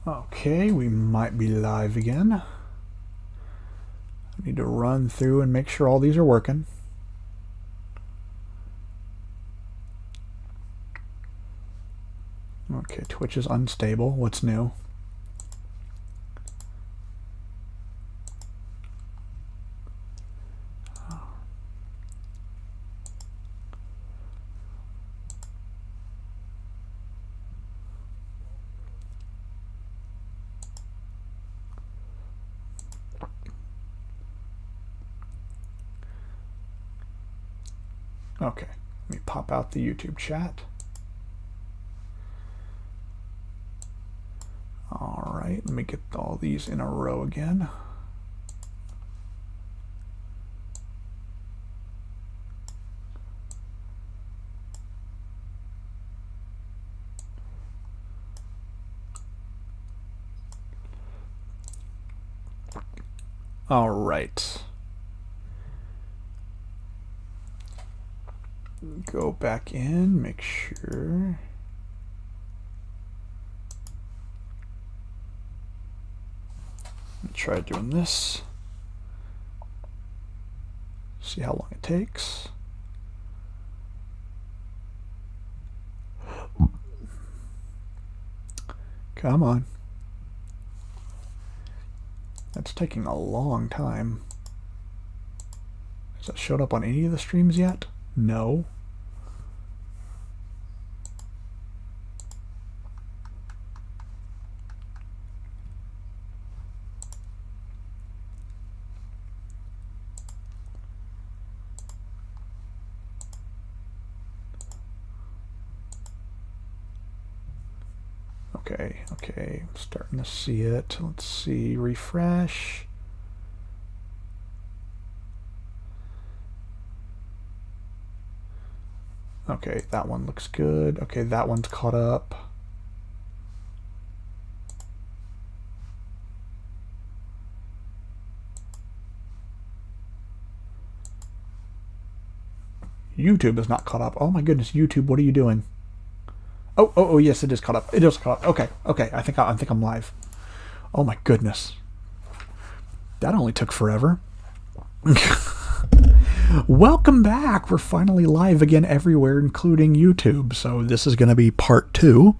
Okay, we might be live again. I need to run through and make sure all these are working. Okay, Twitch is unstable. What's new? Okay, let me pop out the YouTube chat. All right, let me get all these in a row again. All right. Go back in, make sure. Try doing this. See how long it takes. Come on. That's taking a long time. Has that showed up on any of the streams yet? No. Okay, I'm starting to see it. Let's see, refresh. Okay, that one looks good. Okay, that one's caught up. YouTube is not caught up. Oh my goodness, YouTube, what are you doing? Oh, yes, it is caught up. It is caught up. Okay. I think I'm live. Oh my goodness. That only took forever. Welcome back. We're finally live again everywhere, including YouTube. So this is going to be part 2.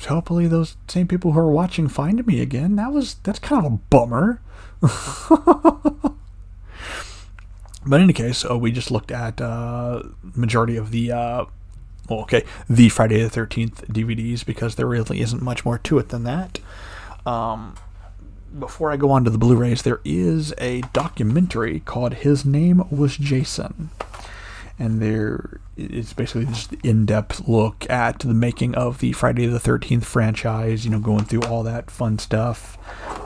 Hopefully those same people who are watching find me again. That's kind of a bummer. But in any case, we just looked at majority of the the Friday the 13th DVDs, because there really isn't much more to it than that. Before I go on to the Blu-rays, there is a documentary called His Name Was Jason. And it's basically just an in-depth look at the making of the Friday the 13th franchise, going through all that fun stuff.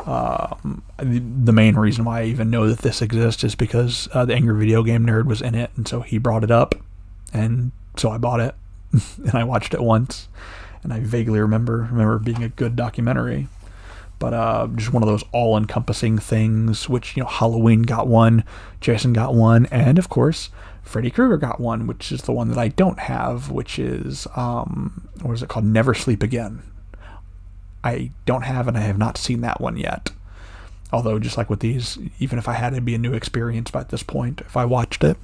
The main reason why I even know that this exists is because the Angry Video Game Nerd was in it, and so he brought it up, and so I bought it. And I watched it once, and I vaguely remember being a good documentary. But just one of those all-encompassing things, which, Halloween got one, Jason got one, and of course, Freddy Krueger got one, which is the one that I don't have, which is, what is it called? Never Sleep Again. I don't have, and I have not seen that one yet. Although, just like with these, even if I had, it'd be a new experience by this point if I watched it.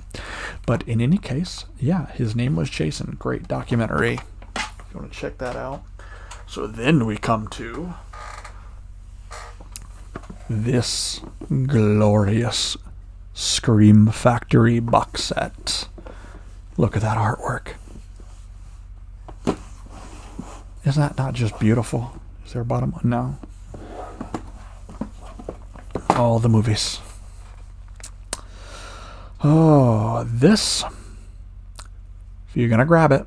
But in any case, yeah, His Name Was Jason. Great documentary. If you want to check that out. So then we come to this glorious Scream Factory box set. Look at that artwork. Isn't that not just beautiful? Is there a bottom one? No. All the movies. Oh, this. If you're going to grab it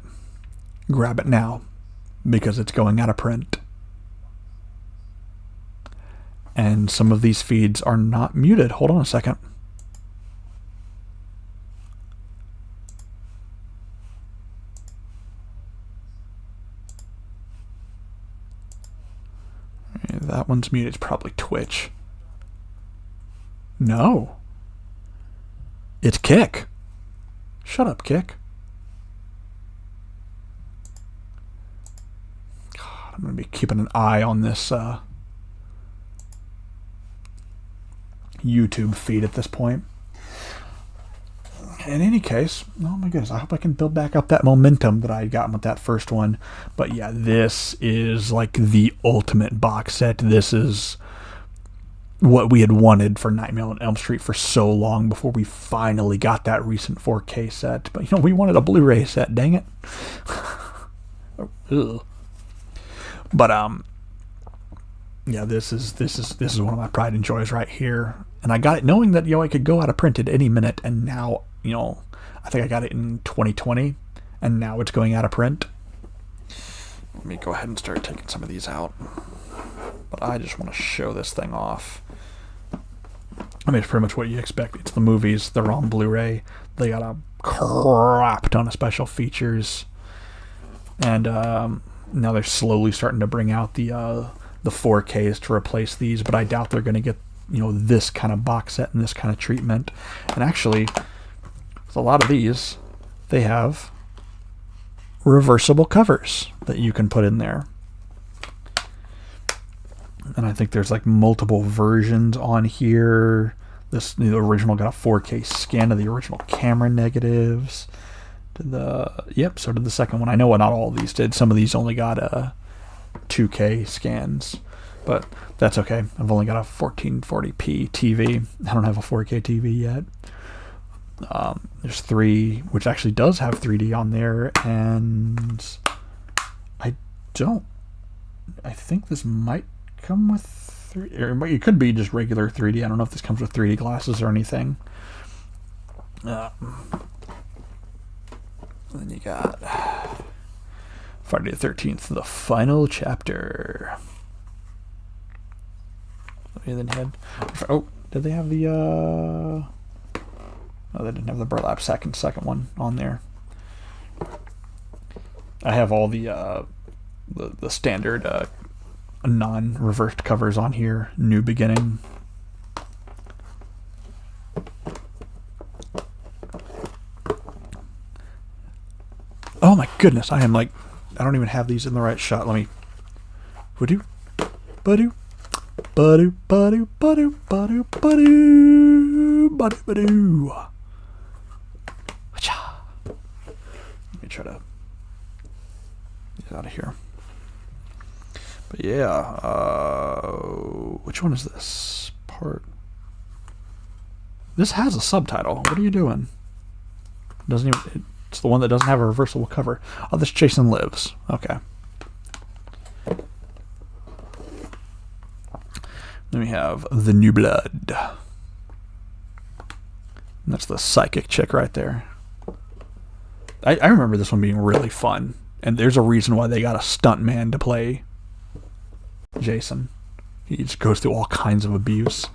now, because it's going out of print. And some of these feeds are not muted. Hold on a second. That one's muted. It's probably Twitch. No. It's Kick. Shut up, Kick. God, I'm going to be keeping an eye on this YouTube feed at this point. In any case, oh my goodness, I hope I can build back up that momentum that I had gotten with that first one. But yeah, this is like the ultimate box set. This is what we had wanted for Nightmare on Elm Street for so long before we finally got that recent 4K set. But we wanted a Blu-ray set, dang it. But yeah, this is one of my pride and joys right here. And I got it knowing that I could go out of print at any minute, and now I think I got it in 2020, and now it's going out of print. Let me go ahead and start taking some of these out. But I just want to show this thing off. I mean, it's pretty much what you expect. It's the movies. They're on Blu-ray. They got a crap ton of special features. And now they're slowly starting to bring out the 4Ks to replace these, but I doubt they're going to get this kind of box set and this kind of treatment. And actually, with a lot of these, they have reversible covers that you can put in there. And I think there's like multiple versions on here. The original got a 4K scan of the original camera negatives. So did the second one. I know not all of these did. Some of these only got 2K scans, but that's okay. I've only got a 1440p TV. I don't have a 4K TV yet. There's 3, which actually does have 3D on there, and I think this might come with 3, or it could be just regular 3D. I don't know if this comes with 3D glasses or anything. Then you got Friday the 13th, the final chapter. Did they have the no, they didn't have the burlap second one on there. I have all the standard non-reversed covers on here. New Beginning. Oh my goodness, I don't even have these in the right shot. Let me Badoo Badoo Badoo Badoo Badoo Badoo Badoo Badoo Badoo. Let me try to get out of here. But yeah, which one is this part? This has a subtitle. What are you doing? Doesn't even. It's the one that doesn't have a reversible cover. Oh, this Jason Lives. Okay. Then we have The New Blood. And that's the psychic chick right there. I remember this one being really fun. And there's a reason why they got a stuntman to play Jason. He just goes through all kinds of abuse.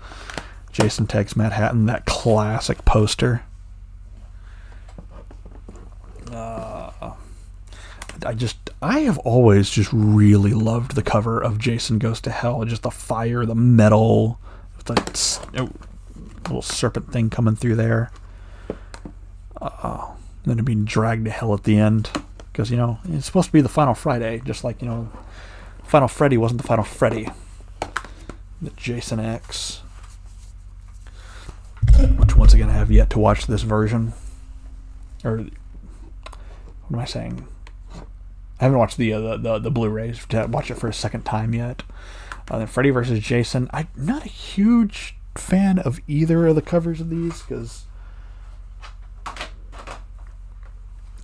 Jason Takes Manhattan, that classic poster. I have always just really loved the cover of Jason Goes to Hell. Just the fire, the metal, the little serpent thing coming through there. Then it being dragged to hell at the end. Because, it's supposed to be the final Friday. Just like, Final Freddy wasn't the final Freddy. The Jason X. Which, once again, I have yet to watch this version. Or, what am I saying? I haven't watched the Blu-rays to watch it for a second time yet. Then Freddy vs. Jason. I'm not a huge fan of either of the covers of these, because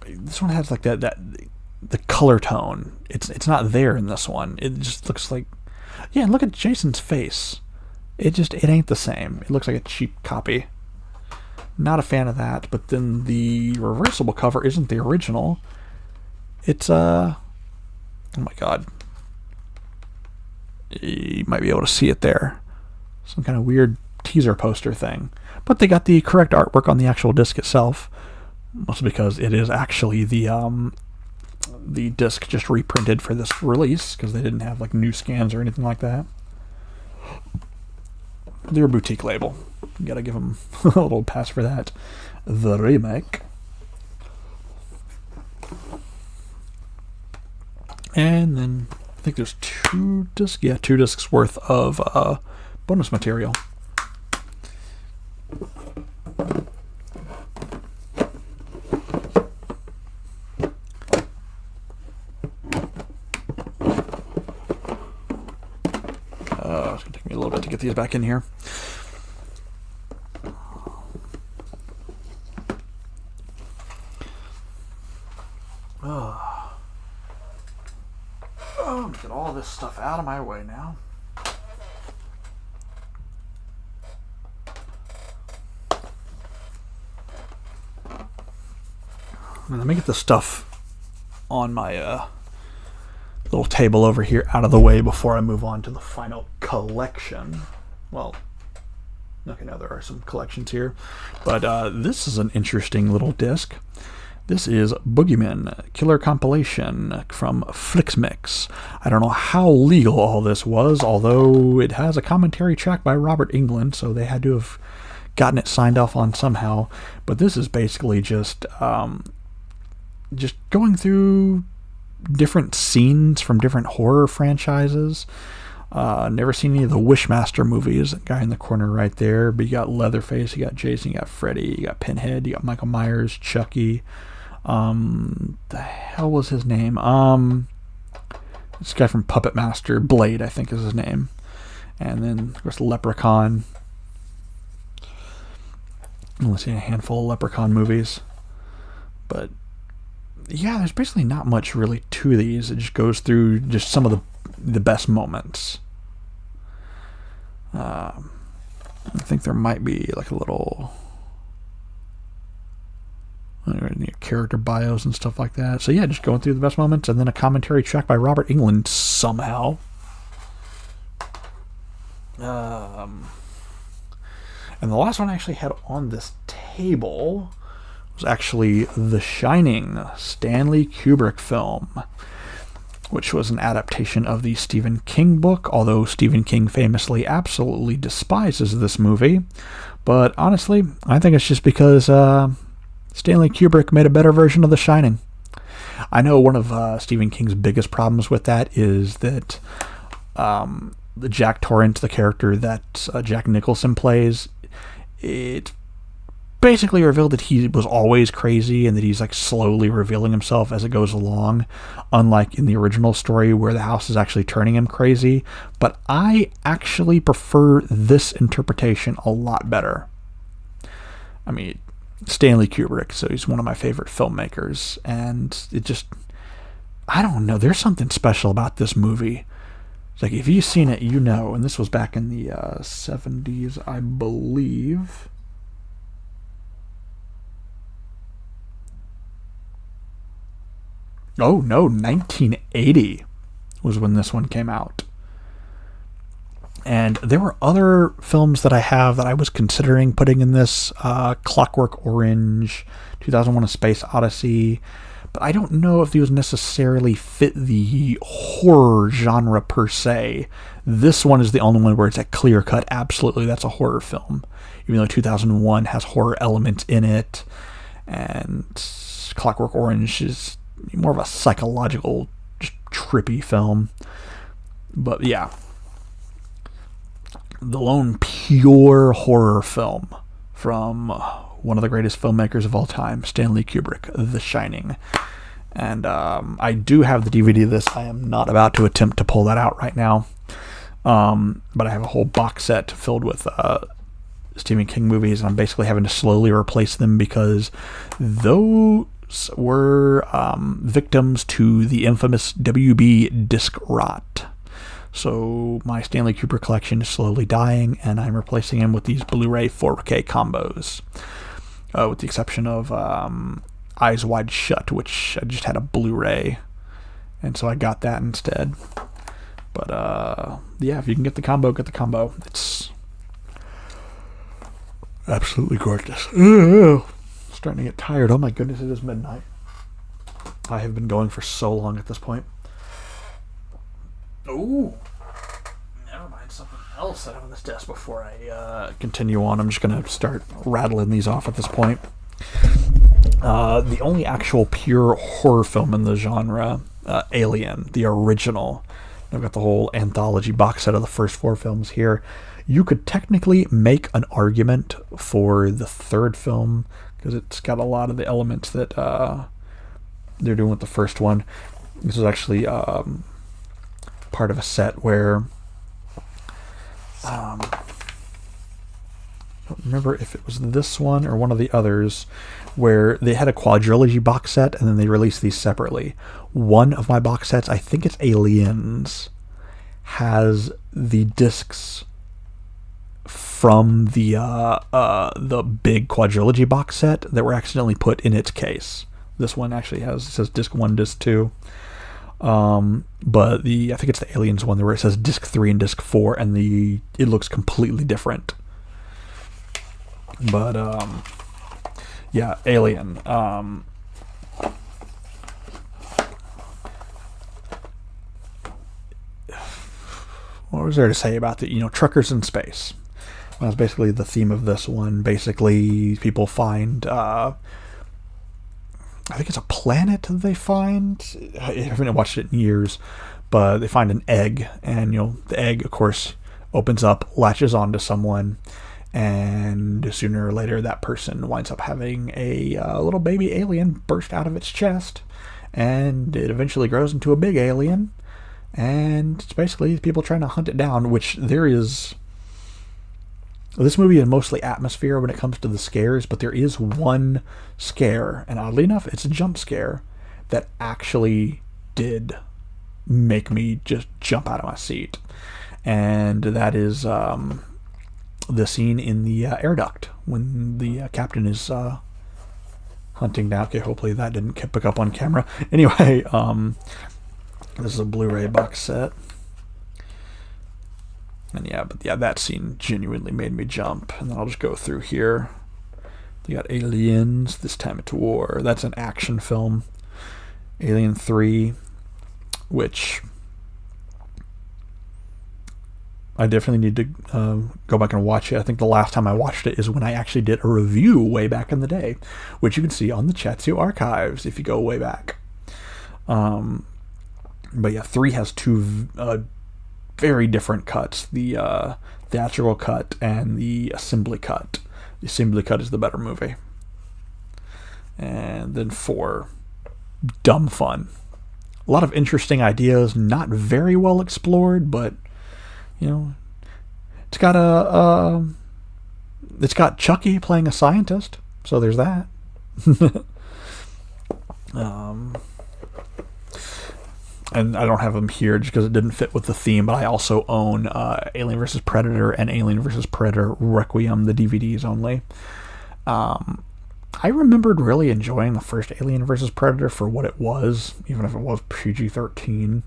this one has like the color tone. It's not there in this one. It just looks like, yeah. Look at Jason's face. It ain't the same. It looks like a cheap copy. Not a fan of that. But then the reversible cover isn't the original. It's oh my god. You might be able to see it there. Some kind of weird teaser poster thing. But they got the correct artwork on the actual disc itself. Mostly because it is actually the disc just reprinted for this release, because they didn't have like new scans or anything like that. They're a boutique label. You gotta give them a little pass for that. The Remake. And then I think there's 2 discs. Yeah, 2 discs worth of bonus material. It's going to take me a little bit to get these back in here. Get all this stuff out of my way now. Let me get the stuff on my little table over here out of the way before I move on to the final collection. Well, okay, now there are some collections here, but this is an interesting little disc. This is Boogeyman Killer Compilation from Flixmix. I don't know how legal all this was, although it has a commentary track by Robert Englund, so they had to have gotten it signed off on somehow. But this is basically just going through different scenes from different horror franchises. Never seen any of the Wishmaster movies. That guy in the corner right there. But you got Leatherface, you got Jason, you got Freddy, you got Pinhead, you got Michael Myers, Chucky. The hell was his name? This guy from Puppet Master, Blade, I think is his name. And then, of course, Leprechaun. I've only seen a handful of Leprechaun movies. But, yeah, there's basically not much really to these. It just goes through just some of the best moments. I think there might be like a little character bios and stuff like that. So yeah, just going through the best moments, and then a commentary track by Robert Englund somehow. And the last one I actually had on this table was actually The Shining, Stanley Kubrick film, which was an adaptation of the Stephen King book, although Stephen King famously absolutely despises this movie. But honestly, I think it's just because Stanley Kubrick made a better version of The Shining. I know one of Stephen King's biggest problems with that is that the Jack Torrance, the character that Jack Nicholson plays, it basically revealed that he was always crazy and that he's like slowly revealing himself as it goes along, unlike in the original story where the house is actually turning him crazy. But I actually prefer this interpretation a lot better. I mean, Stanley Kubrick, so he's one of my favorite filmmakers, and it just, I don't know, there's something special about this movie. It's like, if you've seen it, you know, and this was back in the 70s, I believe. Oh, no, 1980 was when this one came out. And there were other films that I have that I was considering putting in this. Clockwork Orange, 2001: A Space Odyssey. But I don't know if these necessarily fit the horror genre per se. This one is the only one where it's a clear cut, absolutely, that's a horror film. Even though 2001 has horror elements in it. And Clockwork Orange is more of a psychological, just trippy film. But yeah. The lone pure horror film from one of the greatest filmmakers of all time, Stanley Kubrick, The Shining. And I do have the DVD of this. I am not about to attempt to pull that out right now. But I have a whole box set filled with Stephen King movies, and I'm basically having to slowly replace them because those were victims to the infamous WB disc rot. So my Stanley Kubrick collection is slowly dying, and I'm replacing them with these Blu-ray 4K combos, with the exception of Eyes Wide Shut, which I just had a Blu-ray, and so I got that instead. But yeah, if you can get the combo, get the combo. It's absolutely gorgeous. Starting to get tired. Oh my goodness, it is midnight. I have been going for so long at this point. Oh, never mind, something else that I have on this desk before I continue on. I'm just going to start rattling these off at this point. The only actual pure horror film in the genre, Alien, the original, I've got the whole anthology box set of the first 4 films here. You could technically make an argument for the third film because it's got a lot of the elements that they're doing with the first one. This is actually part of a set where I don't remember if it was this one or one of the others where they had a quadrilogy box set and then they released these separately. One of my box sets, I think it's Aliens, has the discs from the big quadrilogy box set that were accidentally put in its case. This one actually says disc 1, disc 2. But I think it's the Aliens one where it says disc 3 and disc 4 and it looks completely different. But yeah, Alien. What was there to say about the truckers in space? Well, that's basically the theme of this one. Basically, people find I think it's a planet that they find. I haven't watched it in years, but they find an egg, and the egg, of course, opens up, latches onto someone, and sooner or later that person winds up having a little baby alien burst out of its chest, and it eventually grows into a big alien, and it's basically people trying to hunt it down, which there is... This movie is mostly atmosphere when it comes to the scares, but there is one scare, and oddly enough, it's a jump scare, that actually did make me just jump out of my seat. And that is the scene in the air duct when the captain is hunting down... Okay, hopefully that didn't pick up on camera. Anyway, this is a Blu-ray box set. And that scene genuinely made me jump. And then I'll just go through here. You got Aliens, This Time It's War. That's an action film. Alien 3, which I definitely need to go back and watch it. I think the last time I watched it is when I actually did a review way back in the day, which you can see on the Chatsu archives if you go way back. But yeah, 3 has 2 very different cuts, the theatrical cut and the assembly cut. The assembly cut is the better movie. And then 4, dumb fun. A lot of interesting ideas, not very well explored, but it's got it's got Chucky playing a scientist, so there's that. And I don't have them here just because it didn't fit with the theme, but I also own Alien vs. Predator and Alien vs. Predator Requiem, the DVDs only. I remembered really enjoying the first Alien vs. Predator for what it was, even if it was PG-13.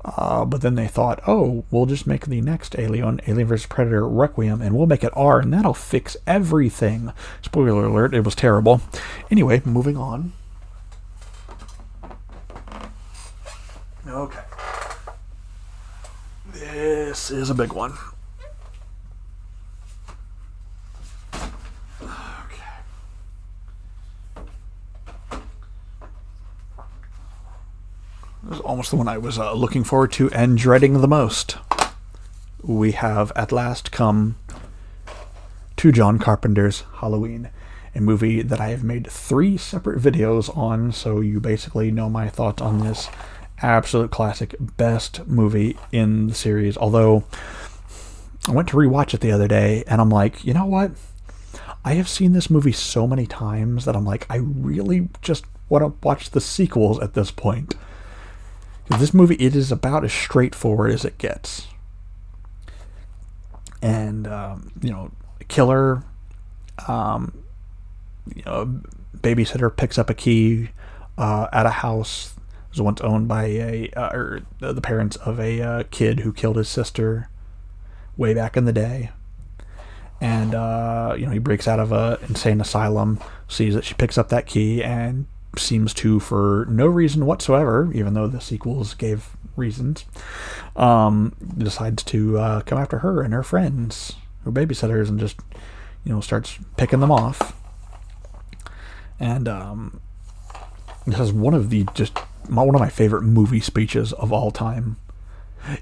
But then they thought, oh, we'll just make the next Alien vs. Predator Requiem, and we'll make it R, and that'll fix everything. Spoiler alert, it was terrible. Anyway, moving on. Okay. This is a big one. Okay. This is almost the one I was looking forward to and dreading the most. We have at last come to John Carpenter's Halloween, a movie that I have made 3 separate videos on, so you basically know my thoughts on this. Absolute classic, best movie in the series. Although I went to rewatch it the other day and I'm like, you know what? I have seen this movie so many times that I'm like, I really just want to watch the sequels at this point. This movie, it is about as straightforward as it gets. And, killer, babysitter picks up a key at a house. Was once owned by the parents of a kid who killed his sister way back in the day. And, he breaks out of an insane asylum, sees that she picks up that key, and seems to, for no reason whatsoever, even though the sequels gave reasons, decides to come after her and her friends, her babysitters, and just, starts picking them off. And this is one of my favorite movie speeches of all time.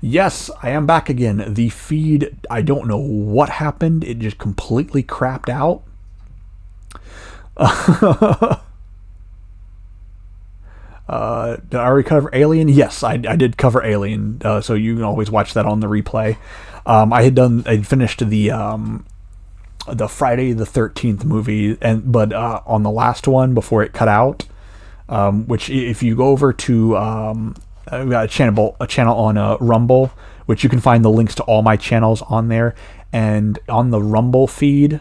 Yes, I am back again. The feed, I don't know what happened. It just completely crapped out. Did I already cover Alien? Yes, I did cover Alien. So you can always watch that on the replay. I'd finished the Friday the 13th movie, but on the last one before it cut out, which if you go over to we got a channel on Rumble, which you can find the links to all my channels on there, and on the Rumble feed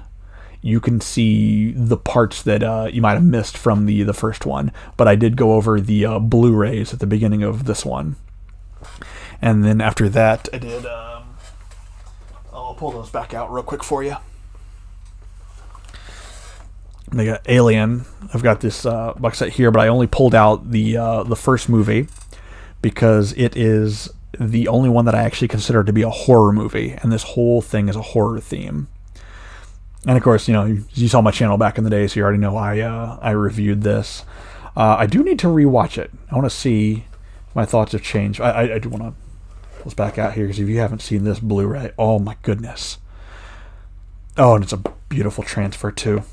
you can see the parts that you might have missed from the first one. But I did go over the Blu-rays at the beginning of this one, and then after that I did. I'll pull those back out real quick for you. They got Alien. I've got this box set here, but I only pulled out the first movie because it is the only one that I actually consider to be a horror movie, and this whole thing is a horror theme. And of course, you saw my channel back in the day, so you already know I reviewed this. I do need to rewatch it. I want to see if my thoughts have changed. I do want to pull this back out here, because if you haven't seen this Blu-ray, oh my goodness. Oh, and it's a beautiful transfer too.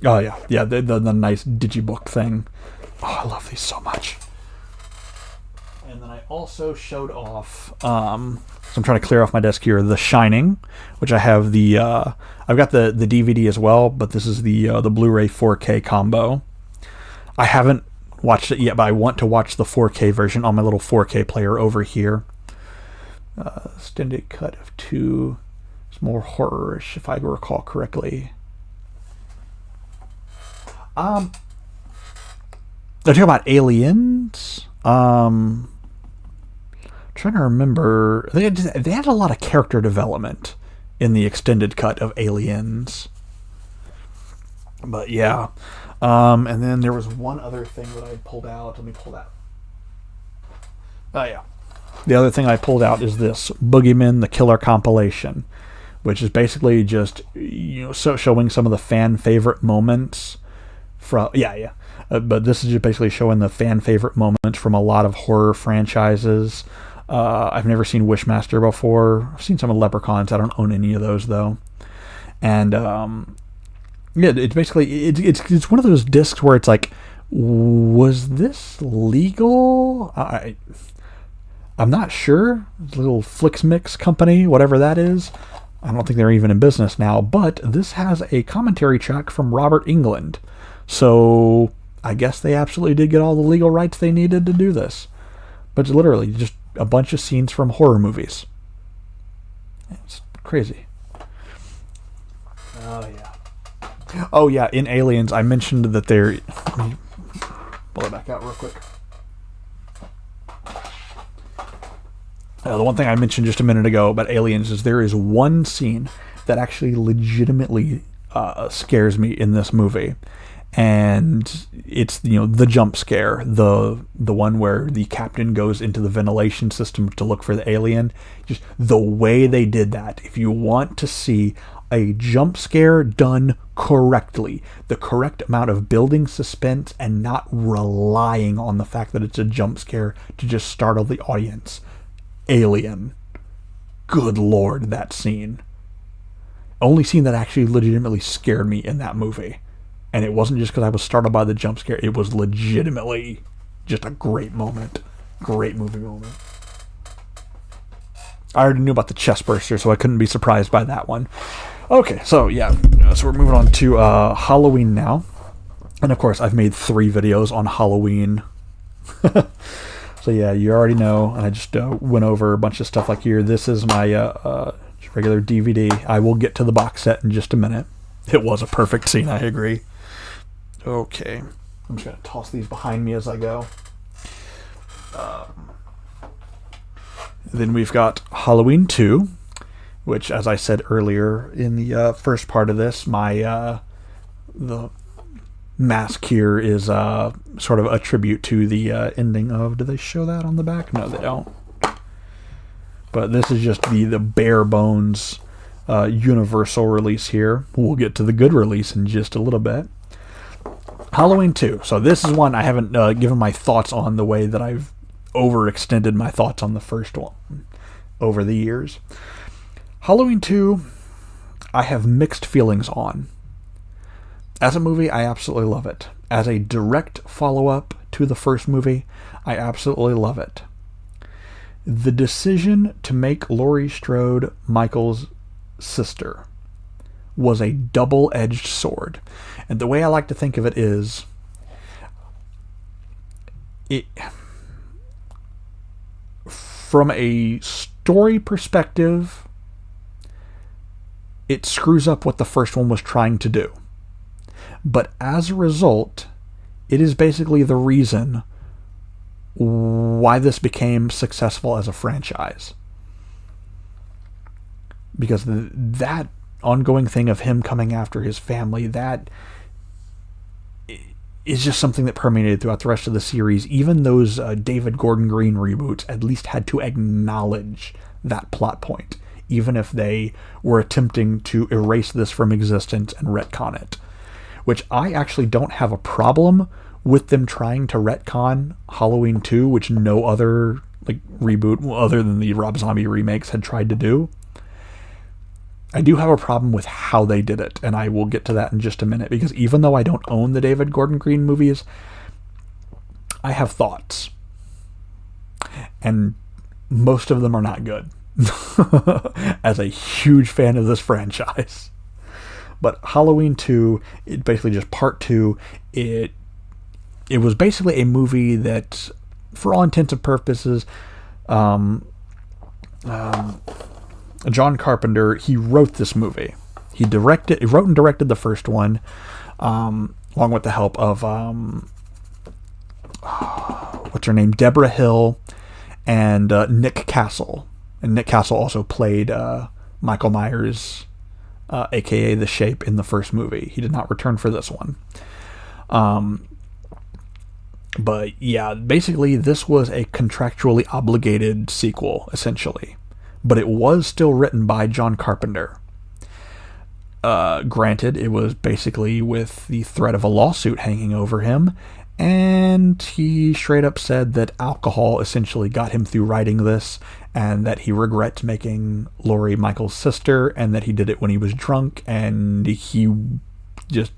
Oh yeah, the nice digibook thing. Oh, I love these so much. And then I also showed off. So I'm trying to clear off my desk here. The Shining, which I have I've got the DVD as well, but this is the Blu-ray 4K combo. I haven't watched it yet, but I want to watch the 4K version on my little 4K player over here. Extended cut of 2. It's more horror-ish, if I recall correctly. They're talking about Aliens. Trying to remember. They had a lot of character development in the extended cut of Aliens. But yeah. And then there was one other thing that I pulled out. Let me pull that. Oh yeah. The other thing I pulled out is this Boogeyman the Killer compilation, which is basically just showing some of the fan favorite moments from but this is just basically showing the fan favorite moments from a lot of horror franchises. I've never seen Wishmaster before. I've seen some of Leprechauns. I don't own any of those though. And it's basically it's one of those discs where it's like, was this legal? I'm not sure. It's a little Flixmix company, whatever that is. I don't think they're even in business now, but this has a commentary track from Robert Englund. So I guess they absolutely did get all the legal rights they needed to do this. But it's literally just a bunch of scenes from horror movies. It's crazy. Oh yeah, in Aliens, I mentioned that they're... Let me pull it back out real quick. The one thing I mentioned just a minute ago about Aliens is there is one scene that actually legitimately scares me in this movie. And it's the jump scare, the one where the captain goes into the ventilation system to look for the alien. Just the way they did that. If you want to see a jump scare done correctly, the correct amount of building suspense and not relying on the fact that it's a jump scare to just startle the audience. Alien. Good Lord, that scene. Only scene that actually legitimately scared me in that movie. And it wasn't just because I was startled by the jump scare. It was legitimately just a great moment. Great movie moment. I already knew about the chest burster, so I couldn't be surprised by that one. Okay, so yeah. So we're moving on to Halloween now. And of course, I've made 3 videos on Halloween. So yeah, you already know. And I just went over a bunch of stuff like here. This is my regular DVD. I will get to the box set in just a minute. It was a perfect scene, I agree. Okay. I'm just going to toss these behind me as I go. Then we've got Halloween 2, which, as I said earlier in the first part of this, the mask here is sort of a tribute to the ending of... Do they show that on the back? No, they don't. But this is just the bare bones universal release here. We'll get to the good release in just a little bit. Halloween 2. So this is one I haven't given my thoughts on the way that I've overextended my thoughts on the first one over the years. Halloween 2, I have mixed feelings on. As a movie, I absolutely love it. As a direct follow-up to the first movie, I absolutely love it. The decision to make Laurie Strode Michael's sister was a double-edged sword. And the way I like to think of it is, from a story perspective, it screws up what the first one was trying to do. But as a result, it is basically the reason why this became successful as a franchise. Because that ongoing thing of him coming after his family, that is just something that permeated throughout the rest of the series. Even those David Gordon Green reboots at least had to acknowledge that plot point, even if they were attempting to erase this from existence and retcon it. Which I actually don't have a problem with them trying to retcon Halloween 2, which no other reboot other than the Rob Zombie remakes had tried to do. I do have a problem with how they did it, and I will get to that in just a minute, because even though I don't own the David Gordon Green movies, I have thoughts. And most of them are not good. As a huge fan of this franchise. But Halloween 2, it basically just part 2, it was basically a movie that, for all intents and purposes, John Carpenter, he wrote this movie. He wrote and directed the first one, along with the help of, what's her name? Deborah Hill and Nick Castle. And Nick Castle also played Michael Myers, a.k.a. The Shape, in the first movie. He did not return for this one. But yeah, basically this was a contractually obligated sequel, essentially. But it was still written by John Carpenter. Granted, it was basically with the threat of a lawsuit hanging over him, and he straight up said that alcohol essentially got him through writing this, and that he regrets making Laurie Michael's sister, and that he did it when he was drunk, and he just...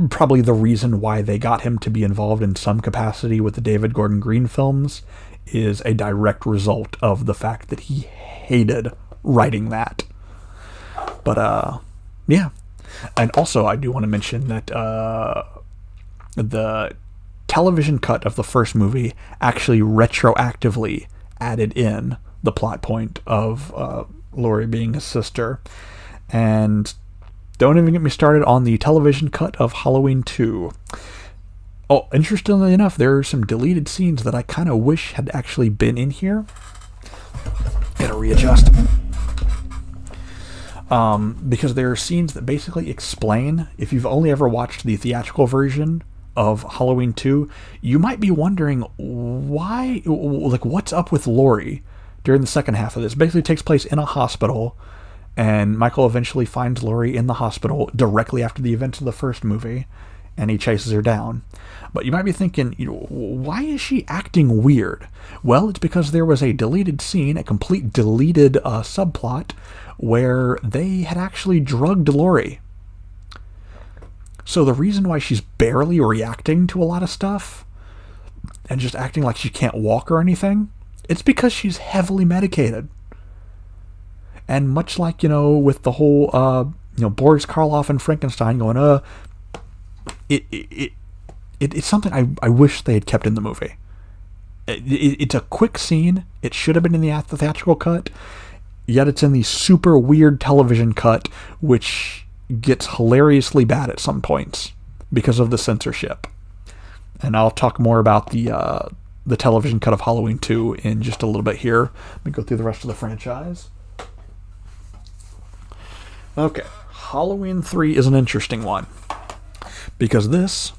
probably the reason why they got him to be involved in some capacity with the David Gordon Green films is a direct result of the fact that he hated writing that. But, yeah. And also, I do want to mention that the television cut of the first movie actually retroactively added in the plot point of Laurie being his sister. And don't even get me started on the television cut of Halloween 2. Oh, interestingly enough, there are some deleted scenes that I kind of wish had actually been in here. Gotta readjust. Because there are scenes that basically explain, if you've only ever watched the theatrical version of Halloween 2, you might be wondering why, what's up with Laurie during the second half of this. It basically takes place in a hospital, and Michael eventually finds Laurie in the hospital directly after the events of the first movie, and he chases her down. But you might be thinking, why is she acting weird? Well, it's because there was a deleted scene, a complete deleted subplot, where they had actually drugged Laurie. So the reason why she's barely reacting to a lot of stuff, and just acting like she can't walk or anything, it's because she's heavily medicated. And much like, with the whole, Boris Karloff and Frankenstein going, it's something I wish they had kept in the movie. It's a quick scene. It should have been in the theatrical cut, yet it's in the super weird television cut, which gets hilariously bad at some points because of the censorship. And I'll talk more about the television cut of Halloween 2 in just a little bit here. Let me go through the rest of the franchise. Okay, Halloween 3 is an interesting one, because this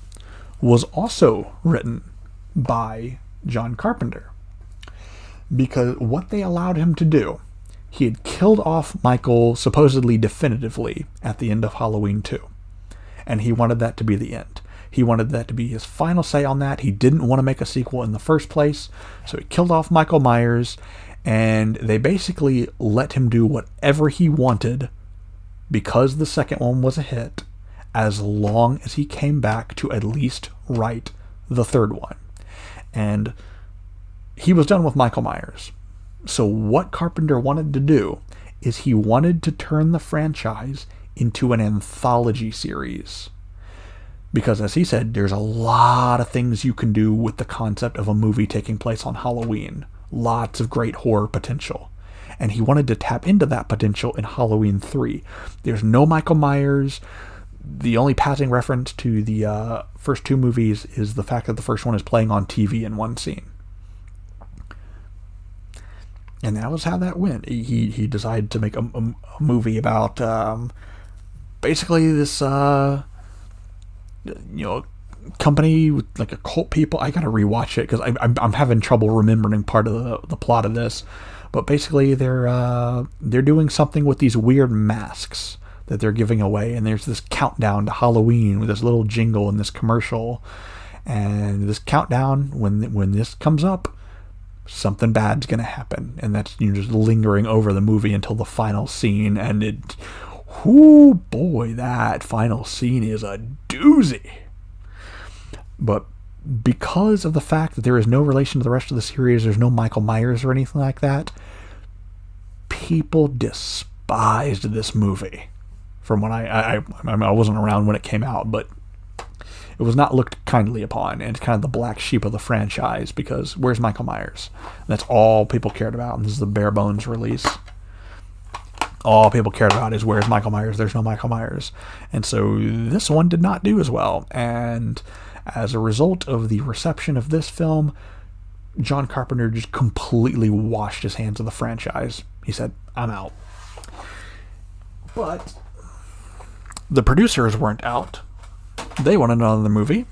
was also written by John Carpenter. Because what they allowed him to do, he had killed off Michael supposedly definitively at the end of Halloween 2. And he wanted that to be the end. He wanted that to be his final say on that. He didn't want to make a sequel in the first place, so he killed off Michael Myers, and they basically let him do whatever he wanted because the second one was a hit, as long as he came back to at least write the third one. And he was done with Michael Myers. So what Carpenter wanted to do is he wanted to turn the franchise into an anthology series. Because as he said, there's a lot of things you can do with the concept of a movie taking place on Halloween. Lots of great horror potential. And he wanted to tap into that potential in Halloween 3. There's no Michael Myers. The only passing reference to the first two movies is the fact that the first one is playing on TV in one scene. And that was how that went. He decided to make a movie about basically this company with like occult people. I gotta rewatch it because I'm having trouble remembering part of the plot of this. But basically they're doing something with these weird masks that they're giving away, and there's this countdown to Halloween with this little jingle in this commercial, and this countdown, when this comes up, something bad's gonna happen, and that's just lingering over the movie until the final scene, and that final scene is a doozy. But because of the fact that there is no relation to the rest of the series, there's no Michael Myers or anything like that, people despised this movie. From when I wasn't around when it came out, but it was not looked kindly upon, and it's kind of the black sheep of the franchise, because where's Michael Myers? And that's all people cared about, and this is the bare bones release. All people cared about is where's Michael Myers? There's no Michael Myers. And so this one did not do as well, and as a result of the reception of this film, John Carpenter just completely washed his hands of the franchise. He said, I'm out. But the producers weren't out. They wanted another movie.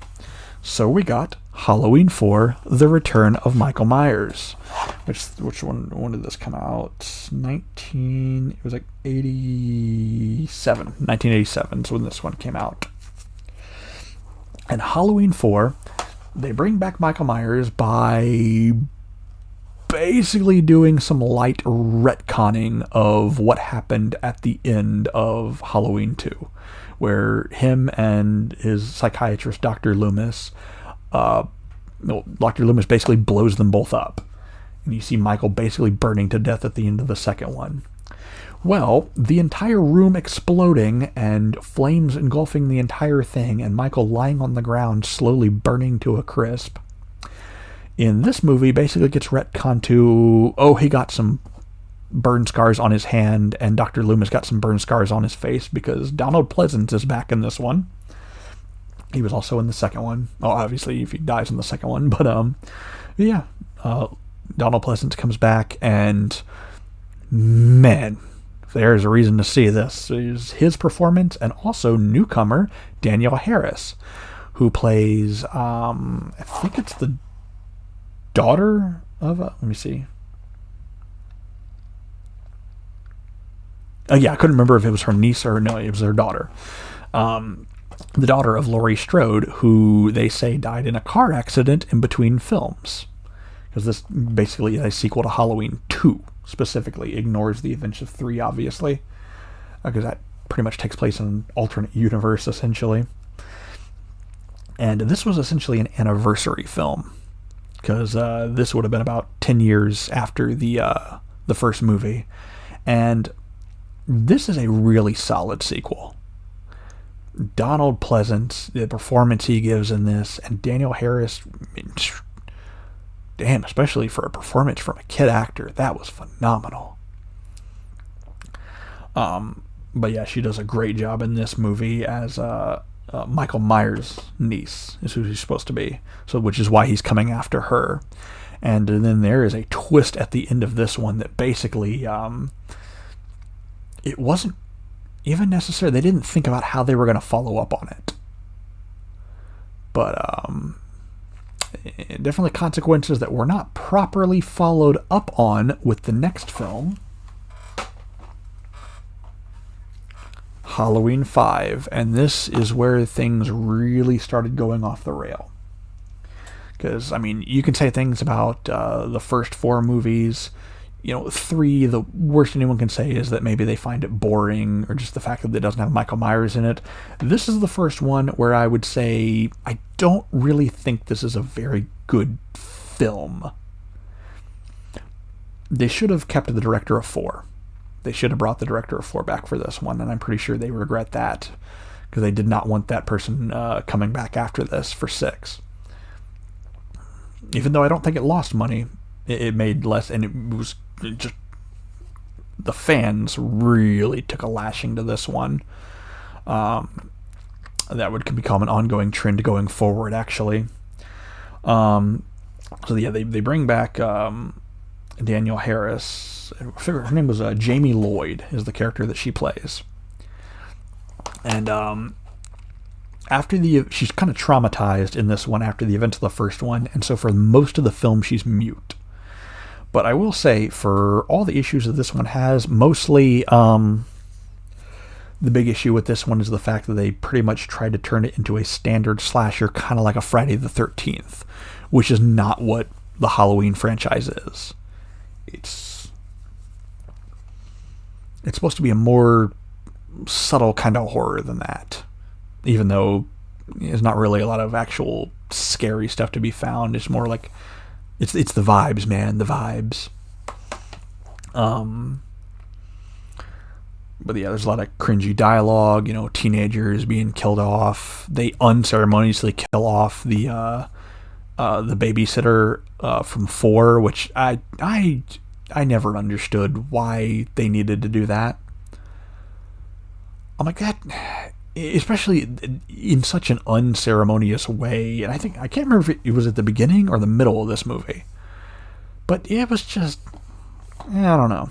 So we got Halloween 4, The Return of Michael Myers. Which when did this come out? It was like 1987 is when this one came out. And Halloween 4, they bring back Michael Myers by basically doing some light retconning of what happened at the end of Halloween 2, where him and his psychiatrist, Dr. Loomis, Dr. Loomis basically blows them both up. And you see Michael basically burning to death at the end of the second one. Well, the entire room exploding and flames engulfing the entire thing, and Michael lying on the ground slowly burning to a crisp. In this movie, basically gets retconned to, he got some burn scars on his hand, and Dr. Loomis got some burn scars on his face, because Donald Pleasence is back in this one. He was also in the second one. Oh, obviously, if he dies in the second one, but Donald Pleasence comes back, and man, there's a reason to see this. Is his performance, and also newcomer Danielle Harris, who plays, I think it's the daughter of, let me see. I couldn't remember if it was her niece or no, it was her daughter. The daughter of Laurie Strode, who they say died in a car accident in between films. Because this basically is a sequel to Halloween 2, specifically. Ignores the events of 3, obviously. Because that pretty much takes place in an alternate universe, essentially. And this was essentially an anniversary film. Because this would have been about 10 years after the first movie. And this is a really solid sequel. Donald Pleasence, the performance he gives in this, and Danielle Harris, damn, especially for a performance from a kid actor, that was phenomenal. But yeah, she does a great job in this movie as Michael Myers' niece, is who she's supposed to be. So, which is why he's coming after her. And then there is a twist at the end of this one that basically, it wasn't even necessary. They didn't think about how they were going to follow up on it. But definitely consequences that were not properly followed up on with the next film, Halloween 5, and this is where things really started going off the rail. Because, I mean, you can say things about the first 4 movies. 3, the worst anyone can say is that maybe they find it boring, or just the fact that it doesn't have Michael Myers in it. This is the first one where I would say I don't really think this is a very good film. They should have kept the director of 4. They should have brought the director of 4 back for this one, and I'm pretty sure they regret that, because they did not want that person coming back after this for 6. Even though I don't think it lost money, it made less, and it was just, the fans really took a lashing to this one. That would become an ongoing trend going forward, actually. So yeah, they bring back Danielle Harris. I figured her name was Jamie Lloyd, is the character that she plays. And after she's kind of traumatized in this one after the events of the first one, and so for most of the film she's mute. But I will say, for all the issues that this one has, mostly the big issue with this one is the fact that they pretty much tried to turn it into a standard slasher, kind of like a Friday the 13th, which is not what the Halloween franchise is. It's supposed to be a more subtle kind of horror than that, even though there's not really a lot of actual scary stuff to be found. It's more like it's the vibes, man, the vibes. But yeah, there's a lot of cringy dialogue, teenagers being killed off. They unceremoniously kill off the babysitter from 4, which I never understood why they needed to do that. I'm like, that, especially in such an unceremonious way. And I can't remember if it was at the beginning or the middle of this movie, but it was just, I don't know.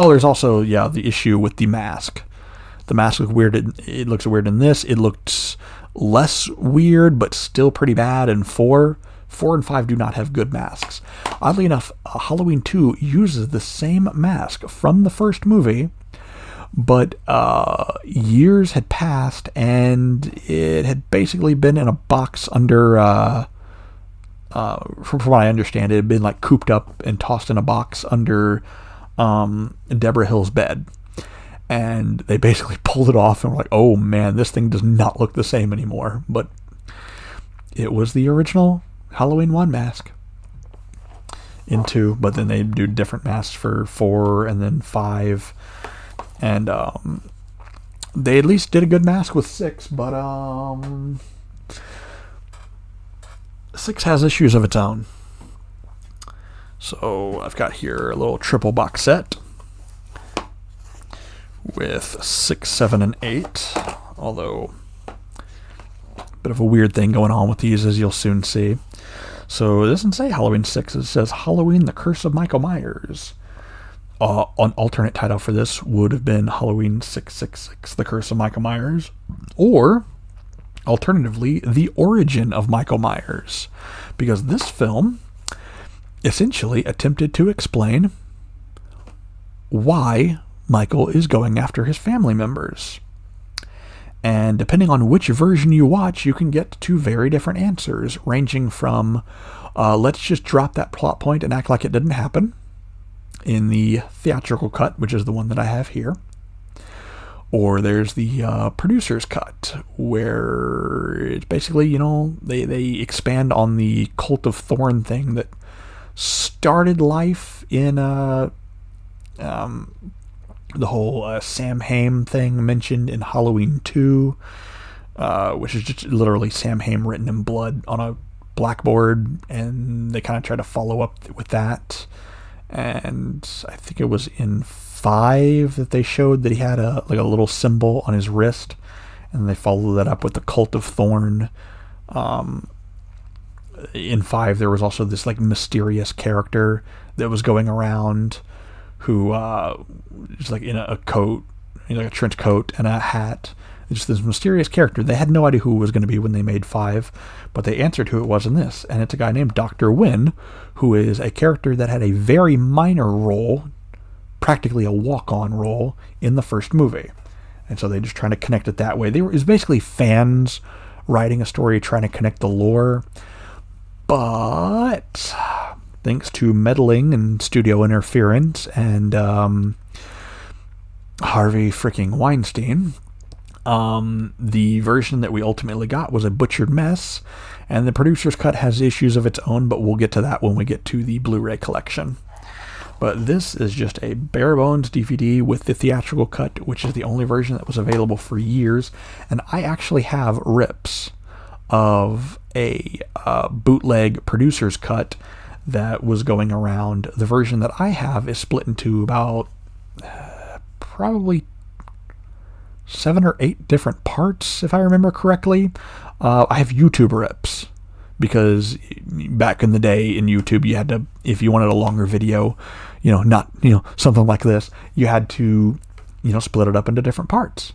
Oh, there's also, the issue with the mask. The mask looks weird. It looks weird in this. It looks less weird, but still pretty bad in 4. 4 and 5 do not have good masks. Oddly enough, Halloween 2 uses the same mask from the first movie, but years had passed, and it had basically been in a box under, from what I understand, it had been like cooped up and tossed in a box under Deborah Hill's bed. And they basically pulled it off and were like, oh man, this thing does not look the same anymore. But it was the original Halloween 1 mask in 2, but then they do different masks for 4 and then 5. And they at least did a good mask with 6, but 6 has issues of its own. So I've got here a little triple box set with 6, 7, and 8, although a bit of a weird thing going on with these, as you'll soon see. So it doesn't say Halloween 6, it says Halloween the Curse of Michael Myers. An alternate title for this would have been Halloween 666, The Curse of Michael Myers, or alternatively, The Origin of Michael Myers, because this film essentially attempted to explain why Michael is going after his family members. And depending on which version you watch, you can get 2 very different answers, ranging from let's just drop that plot point and act like it didn't happen, in the theatrical cut, which is the one that I have here. Or there's the producer's cut, where it's basically, they expand on the Cult of Thorn thing that started life in the whole Sam Hain thing mentioned in Halloween 2, which is just literally Sam Hain written in blood on a blackboard, and they kind of try to follow up with that. And I think it was in 5 that they showed that he had a little symbol on his wrist, and they followed that up with the Cult of Thorn. In 5, there was also this mysterious character that was going around who was in a coat, a trench coat and a hat. Just this mysterious character. They had no idea who it was going to be when they made 5, but they answered who it was in this, and it's a guy named Dr. Wynn, who is a character that had a very minor role, practically a walk-on role, in the first movie. And so they just trying to connect it that way. It was basically fans writing a story, trying to connect the lore. But thanks to meddling and studio interference and Harvey freaking Weinstein, the version that we ultimately got was a butchered mess, and the producer's cut has issues of its own, but we'll get to that when we get to the Blu-ray collection. But this is just a bare bones DVD with the theatrical cut, which is the only version that was available for years, and I actually have rips of a bootleg producer's cut that was going around. The version that I have is split into about probably 7 or 8 different parts, if I remember correctly. I have YouTube rips, because back in the day in YouTube, you had to, if you wanted a longer video, not, something like this, you had to, split it up into different parts.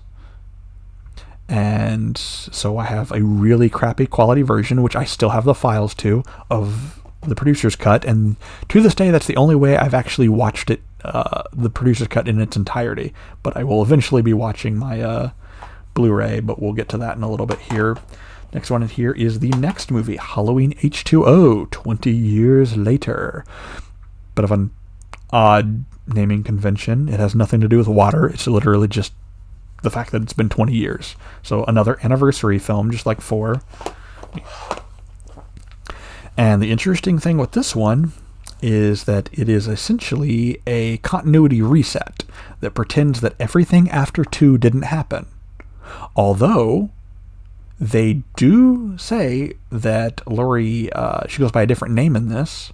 And so I have a really crappy quality version, which I still have the files to, of the producer's cut, and to this day that's the only way I've actually watched it, the producer's cut in its entirety. But I will eventually be watching my Blu-ray, but we'll get to that in a little bit here. Next one in here is the next movie, Halloween H2O, 20 years later. Bit of an odd naming convention. It has nothing to do with water. It's literally just the fact that it's been 20 years. So another anniversary film, just like 4. And the interesting thing with this one is that it is essentially a continuity reset that pretends that everything after 2 didn't happen. Although they do say that Laurie, she goes by a different name in this,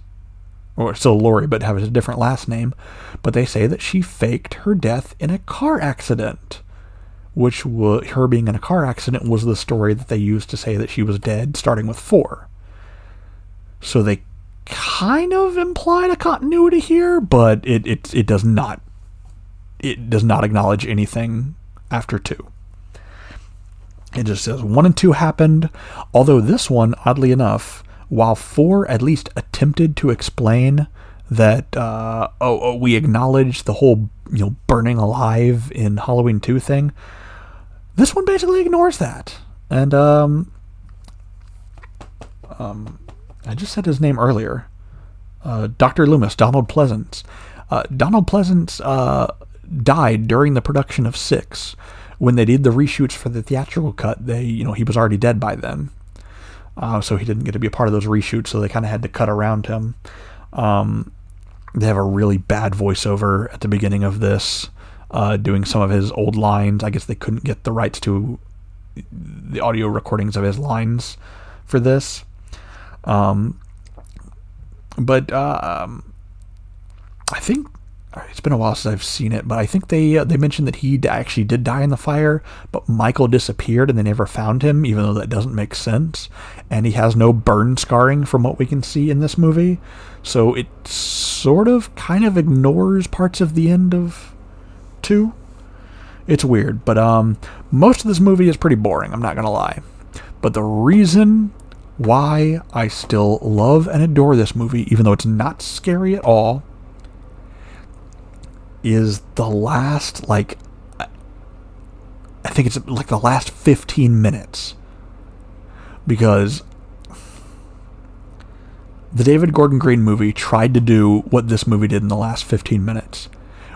or still Laurie, but has a different last name, but they say that she faked her death in a car accident, which her being in a car accident was the story that they used to say that she was dead, starting with 4. So they kind of implied a continuity here, but it does not acknowledge anything after 2. It just says 1 and 2 happened, although this one, oddly enough, while 4 at least attempted to explain that, we acknowledge the whole, burning alive in Halloween 2 thing, this one basically ignores that. And, I just said his name earlier. Dr. Loomis, Donald Pleasance. Donald Pleasance, died during the production of 6. When they did the reshoots for the theatrical cut, he was already dead by then. So he didn't get to be a part of those reshoots, so they kind of had to cut around him. They have a really bad voiceover at the beginning of this, doing some of his old lines. I guess they couldn't get the rights to the audio recordings of his lines for this. But I think it's been a while since I've seen it, but I think they mentioned that he actually did die in the fire, but Michael disappeared and they never found him, even though that doesn't make sense. And he has no burn scarring from what we can see in this movie. So it sort of kind of ignores parts of the end of 2. It's weird, but most of this movie is pretty boring, I'm not going to lie. But the reason why I still love and adore this movie, even though it's not scary at all, is the last, I think it's like the last 15 minutes. Because the David Gordon Green movie tried to do what this movie did in the last 15 minutes,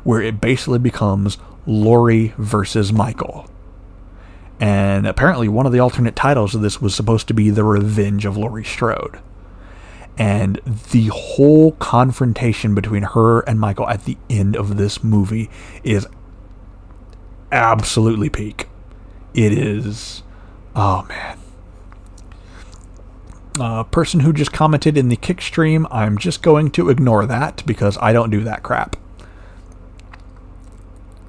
where it basically becomes Laurie versus Michael. And apparently one of the alternate titles of this was supposed to be The Revenge of Laurie Strode. And the whole confrontation between her and Michael at the end of this movie is absolutely peak. It is, oh man. Person who just commented in the kick stream, I'm just going to ignore that because I don't do that crap.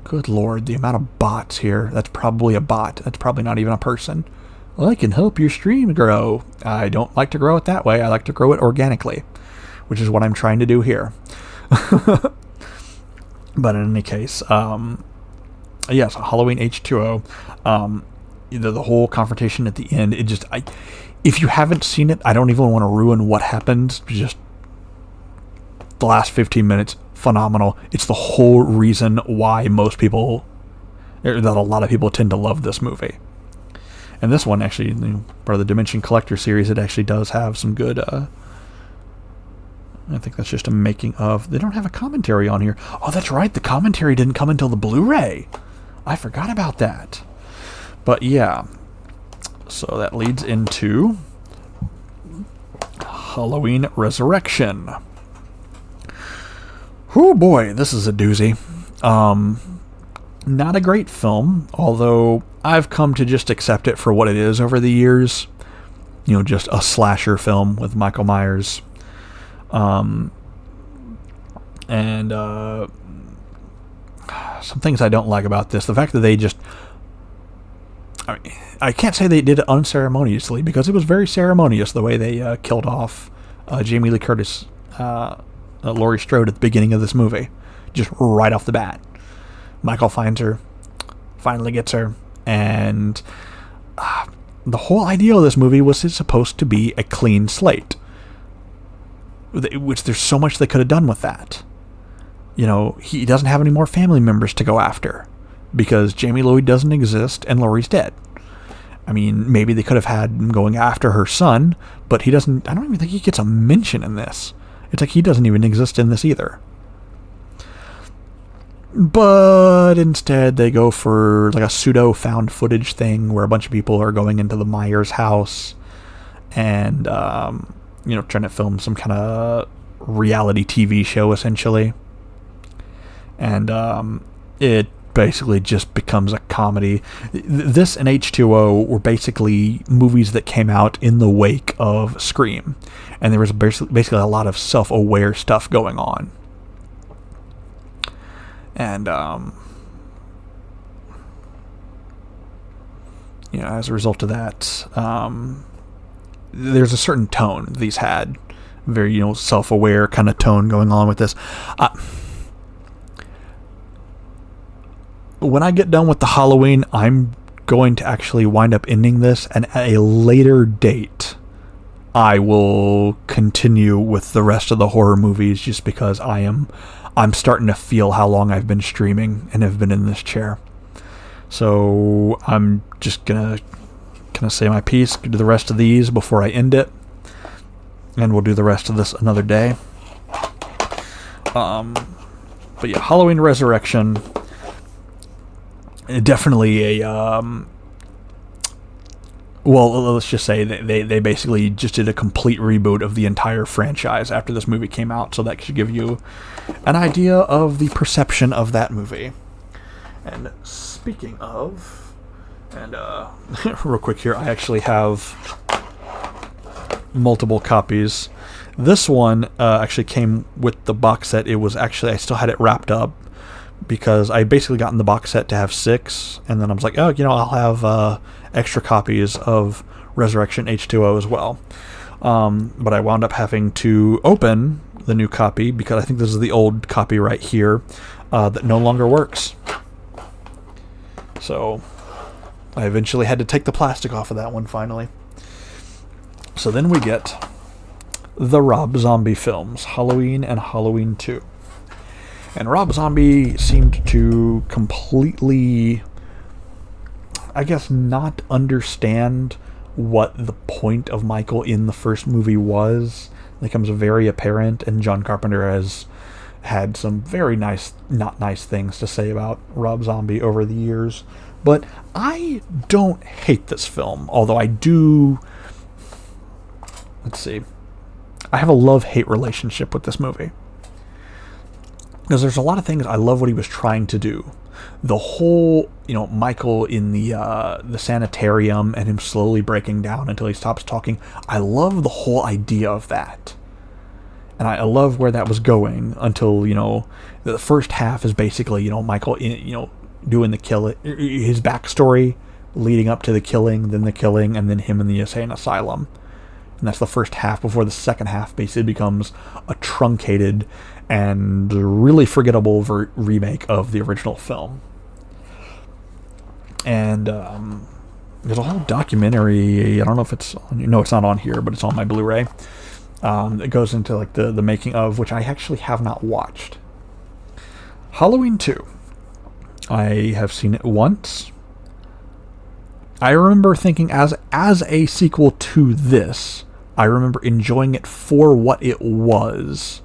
Good lord, the amount of bots here. That's probably a bot. That's probably not even a person. Well, I can help your stream grow. I don't like to grow it that way. I like to grow it organically, which is what I'm trying to do here. But in any case, yes, Halloween H2O. The whole confrontation at the end, if you haven't seen it, I don't even want to ruin what happens. Just the last 15 minutes, phenomenal. It's the whole reason why most people that a lot of people tend to love this movie. And this one actually, part of the Dimension Collector series, it actually does have some good. I think that's just a making of. They don't have a commentary on here. Oh, that's right. The commentary didn't come until the Blu-ray. I forgot about that. But yeah, so that leads into Halloween Resurrection. Oh boy, this is a doozy. Not a great film, although I've come to just accept it for what it is over the years. Just a slasher film with Michael Myers. And some things I don't like about this. The fact that they just... I can't say they did it unceremoniously, because it was very ceremonious the way they killed off Jamie Lee Curtis, Laurie Strode at the beginning of this movie. Just right off the bat. Michael finds her, finally gets her, and the whole idea of this movie was it's supposed to be a clean slate. Which there's so much they could have done with that. He doesn't have any more family members to go after, because Jamie Lloyd doesn't exist and Laurie's dead. I mean, maybe they could have had him going after her son, but he doesn't... I don't even think he gets a mention in this. It's like he doesn't even exist in this either. But instead they go for like a pseudo found footage thing where a bunch of people are going into the Myers house and, trying to film some kind of reality TV show, essentially. And it basically just becomes a comedy. This and H2O were basically movies that came out in the wake of Scream. And there was basically a lot of self-aware stuff going on. And, as a result of that, there's a certain tone these had. Very, self-aware kind of tone going on with this. When I get done with the Halloween, I'm going to actually wind up ending this, and at a later date, I will continue with the rest of the horror movies, just because I'm starting to feel how long I've been streaming and have been in this chair. So I'm just gonna say my piece, do the rest of these before I end it, and we'll do the rest of this another day. But yeah, Halloween Resurrection, definitely a well, let's just say they basically just did a complete reboot of the entire franchise after this movie came out, so that should give you an idea of the perception of that movie. And speaking of, and real quick here, I actually have multiple copies. This one actually came with the box set. It was actually, I still had it wrapped up, because I basically got in the box set to have 6, and then I was like, I'll have extra copies of Resurrection H2O as well. But I wound up having to open the new copy, because I think this is the old copy right here that no longer works. So I eventually had to take the plastic off of that one finally. So then we get the Rob Zombie films, Halloween and Halloween 2. And Rob Zombie seemed to completely, I guess, not understand what the point of Michael in the first movie was. It becomes very apparent, and John Carpenter has had some very nice, not nice things to say about Rob Zombie over the years. But I don't hate this film, although I do... Let's see. I have a love-hate relationship with this movie. Because there's a lot of things I love what he was trying to do. The whole, Michael in the sanitarium and him slowly breaking down until he stops talking. I love the whole idea of that. And I love where that was going until, the first half is basically, Michael, doing the kill, his backstory leading up to the killing, then the killing, and then him in the insane asylum. And that's the first half, before the second half basically becomes a truncated and really forgettable remake of the original film. And there's a whole documentary, I don't know if it's on, no, it's not on here, but it's on my Blu-ray. It goes into like the making of, which I actually have not watched. Halloween 2. I have seen it once. I remember thinking as a sequel to this, I remember enjoying it for what it was,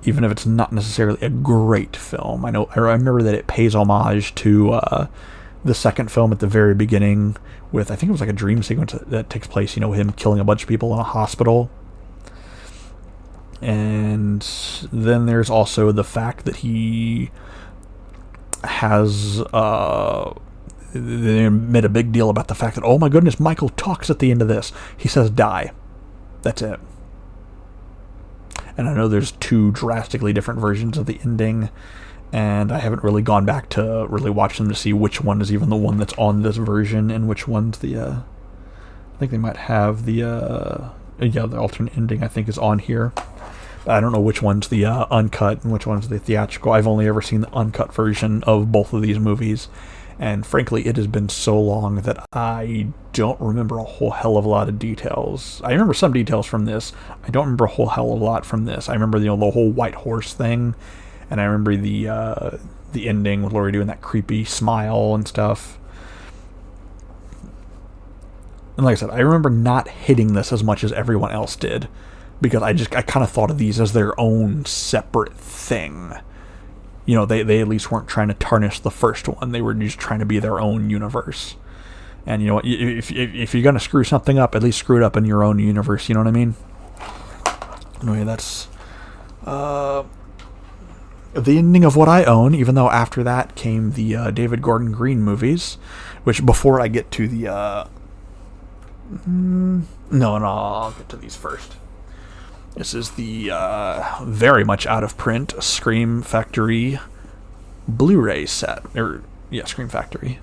even if it's not necessarily a great film. I remember that it pays homage to the second film at the very beginning with, I think it was like a dream sequence that takes place, him killing a bunch of people in a hospital. And then there's also the fact that he has they made a big deal about the fact that, oh my goodness, Michael talks at the end of this. He says die. That's it. And I know there's two drastically different versions of the ending, and I haven't really gone back to really watch them to see which one is even the one that's on this version and which one's the I think they might have the alternate ending I think is on here. But I don't know which one's the uncut and which one's the theatrical. I've only ever seen the uncut version of both of these movies. And frankly, it has been so long that I don't remember a whole hell of a lot of details. I remember some details from this. I don't remember a whole hell of a lot from this. I remember the whole white horse thing, and I remember the ending with Laurie doing that creepy smile and stuff. And like I said, I remember not hitting this as much as everyone else did, because I kind of thought of these as their own separate thing. They at least weren't trying to tarnish the first one. They were just trying to be their own universe. And you know what? If you're going to screw something up, at least screw it up in your own universe. You know what I mean? Anyway, that's the ending of What I Own, even though after that came the David Gordon Green movies, which before I get to the... I'll get to these first. This is the very much out of print Scream Factory Blu-ray set. Scream Factory.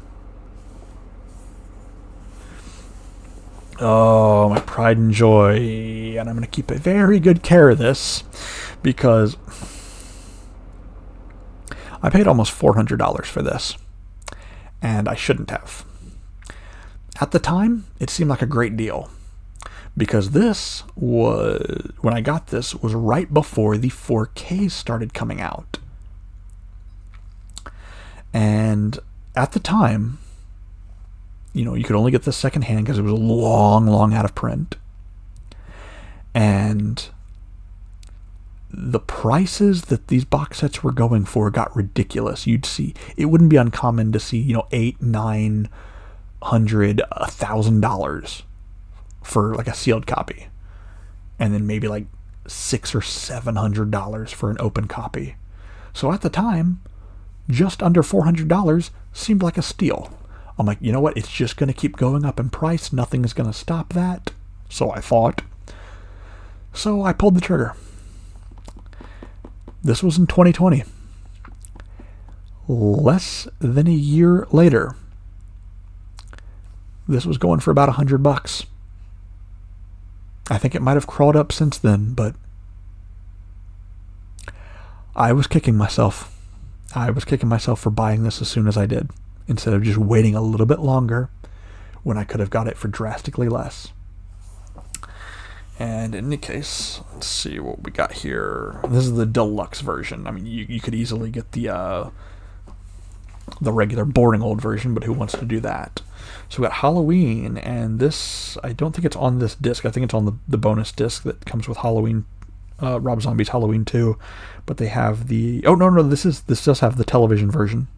Oh, my pride and joy. And I'm going to keep a very good care of this because I paid almost $400 for this. And I shouldn't have. At the time, it seemed like a great deal. Because this was, when I got this, was right before the 4Ks started coming out. And at the time, you could only get this secondhand because it was long, long out of print. And the prices that these box sets were going for got ridiculous. It wouldn't be uncommon to see, $800, $900, $1,000 for like a sealed copy, and then maybe like $600 or $700 for an open copy. So at the time, just under $400 seemed like a steal. I'm like, you know what? It's just going to keep going up in price. Nothing is going to stop that. So I thought. So I pulled the trigger. This was in 2020. Less than a year later, this was going for about $100. I think it might have crawled up since then, but I was kicking myself. I was kicking myself for buying this as soon as I did, instead of just waiting a little bit longer when I could have got it for drastically less. And in any case, let's see what we got here. This is the deluxe version. I mean, you could easily get the regular boring old version, but who wants to do that? So we got Halloween, and this, I don't think it's on this disc. I think it's on the bonus disc that comes with Halloween, Rob Zombie's Halloween 2. But they have the... Oh, no, this does have the television version.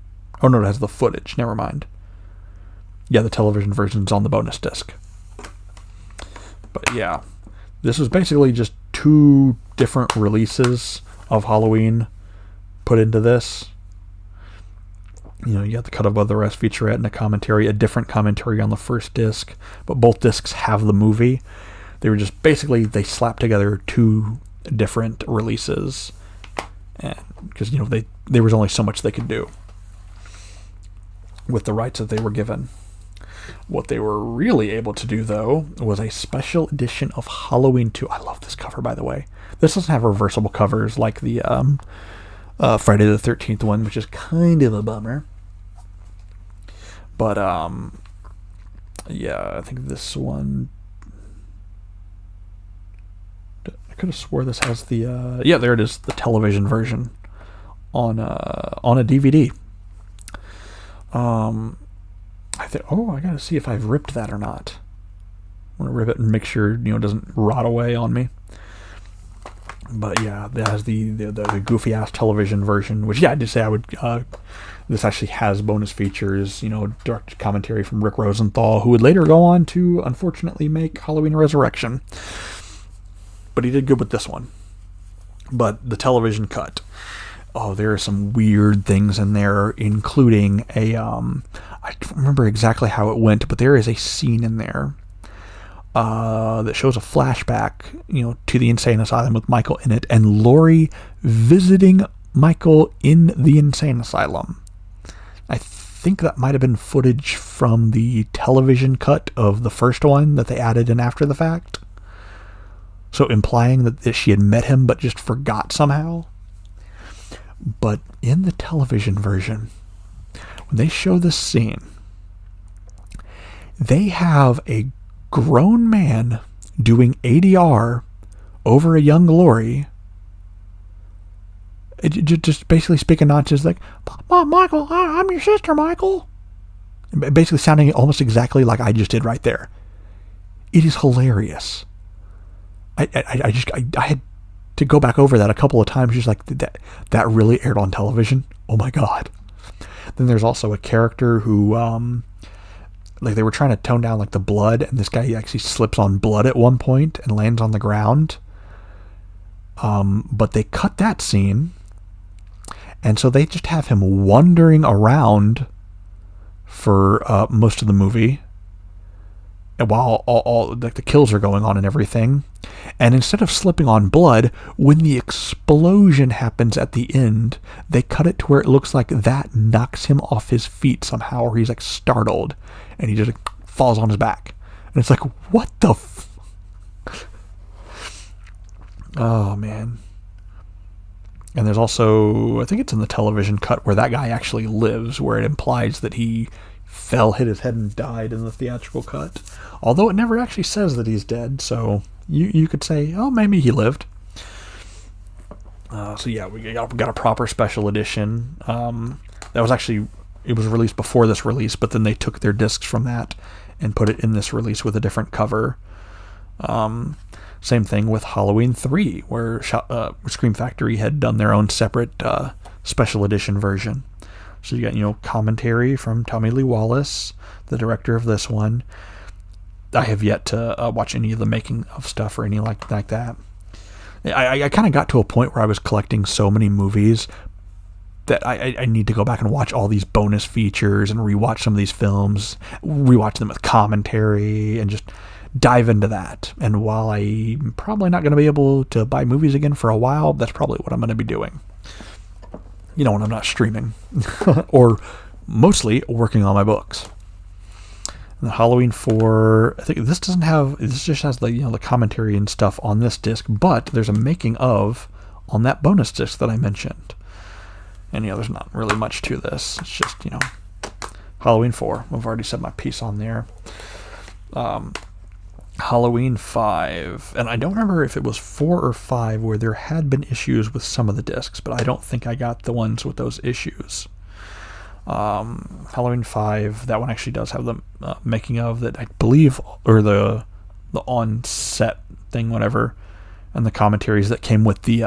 Oh, no, it has the footage. Never mind. Yeah, the television version's on the bonus disc. But yeah, this was basically just two different releases of Halloween put into this. You got the Cut Above the Rest featurette and a different commentary on the first disc, but both discs have the movie. They were just basically, they slapped together two different releases, and because there was only so much they could do with the rights that they were given. What they were really able to do, though, was a special edition of Halloween 2. I love this cover, by the way. This doesn't have reversible covers like the Friday the 13th one, which is kind of a bummer. But, yeah, I think this one... I could have swore this has the... yeah, there it is, the television version on a DVD. I think. Oh, I gotta see if I've ripped that or not. I want to rip it and make sure it doesn't rot away on me. But yeah, that has the goofy ass television version, which I did say I would. This actually has bonus features, direct commentary from Rick Rosenthal, who would later go on to unfortunately make Halloween Resurrection. But he did good with this one. But the television cut. Oh, there are some weird things in there, including I don't remember exactly how it went, but there is a scene in there that shows a flashback, to the insane asylum with Michael in it, and Laurie visiting Michael in the insane asylum. I think that might have been footage from the television cut of the first one that they added in after the fact. So implying that she had met him but just forgot somehow. But in the television version, when they show this scene, they have a grown man doing ADR over a young Laurie, just basically speaking nonsense like, Michael, I'm your sister, Michael. Basically sounding almost exactly like I just did right there. It is hilarious. I had to go back over that a couple of times, just like that really aired on television. Oh my god. Then there's also a character who they were trying to tone down the blood, and this guy actually slips on blood at one point and lands on the ground. But they cut that scene, and so they just have him wandering around for most of the movie, while all the kills are going on and everything. And instead of slipping on blood, when the explosion happens at the end, they cut it to where it looks like that knocks him off his feet somehow, or he's startled, and he just falls on his back. And it's like, what the oh, man. And there's also, I think it's in the television cut, where that guy actually lives, where it implies that he fell, hit his head, and died in the theatrical cut. Although it never actually says that he's dead, so you could say, oh, maybe he lived. So yeah, we got a proper special edition. That was actually, it was released before this release, but then they took their discs from that and put it in this release with a different cover. Same thing with Halloween 3, where Scream Factory had done their own separate special edition version. So you got, commentary from Tommy Lee Wallace, the director of this one. I have yet to watch any of the making of stuff or any like that. I kind of got to a point where I was collecting so many movies that I need to go back and watch all these bonus features and rewatch some of these films, rewatch them with commentary, and just dive into that. And while I'm probably not going to be able to buy movies again for a while, that's probably what I'm going to be doing. When I'm not streaming or mostly working on my books. And the Halloween 4, I think this just has the commentary and stuff on this disc, but there's a making of on that bonus disc that I mentioned. And there's not really much to this. It's just, Halloween 4. I've already said my piece on there. Halloween 5, and I don't remember if it was 4 or 5 where there had been issues with some of the discs, but I don't think I got the ones with those issues. Halloween 5, that one actually does have the making of that, I believe, or the on-set thing, whatever, and the commentaries that came with the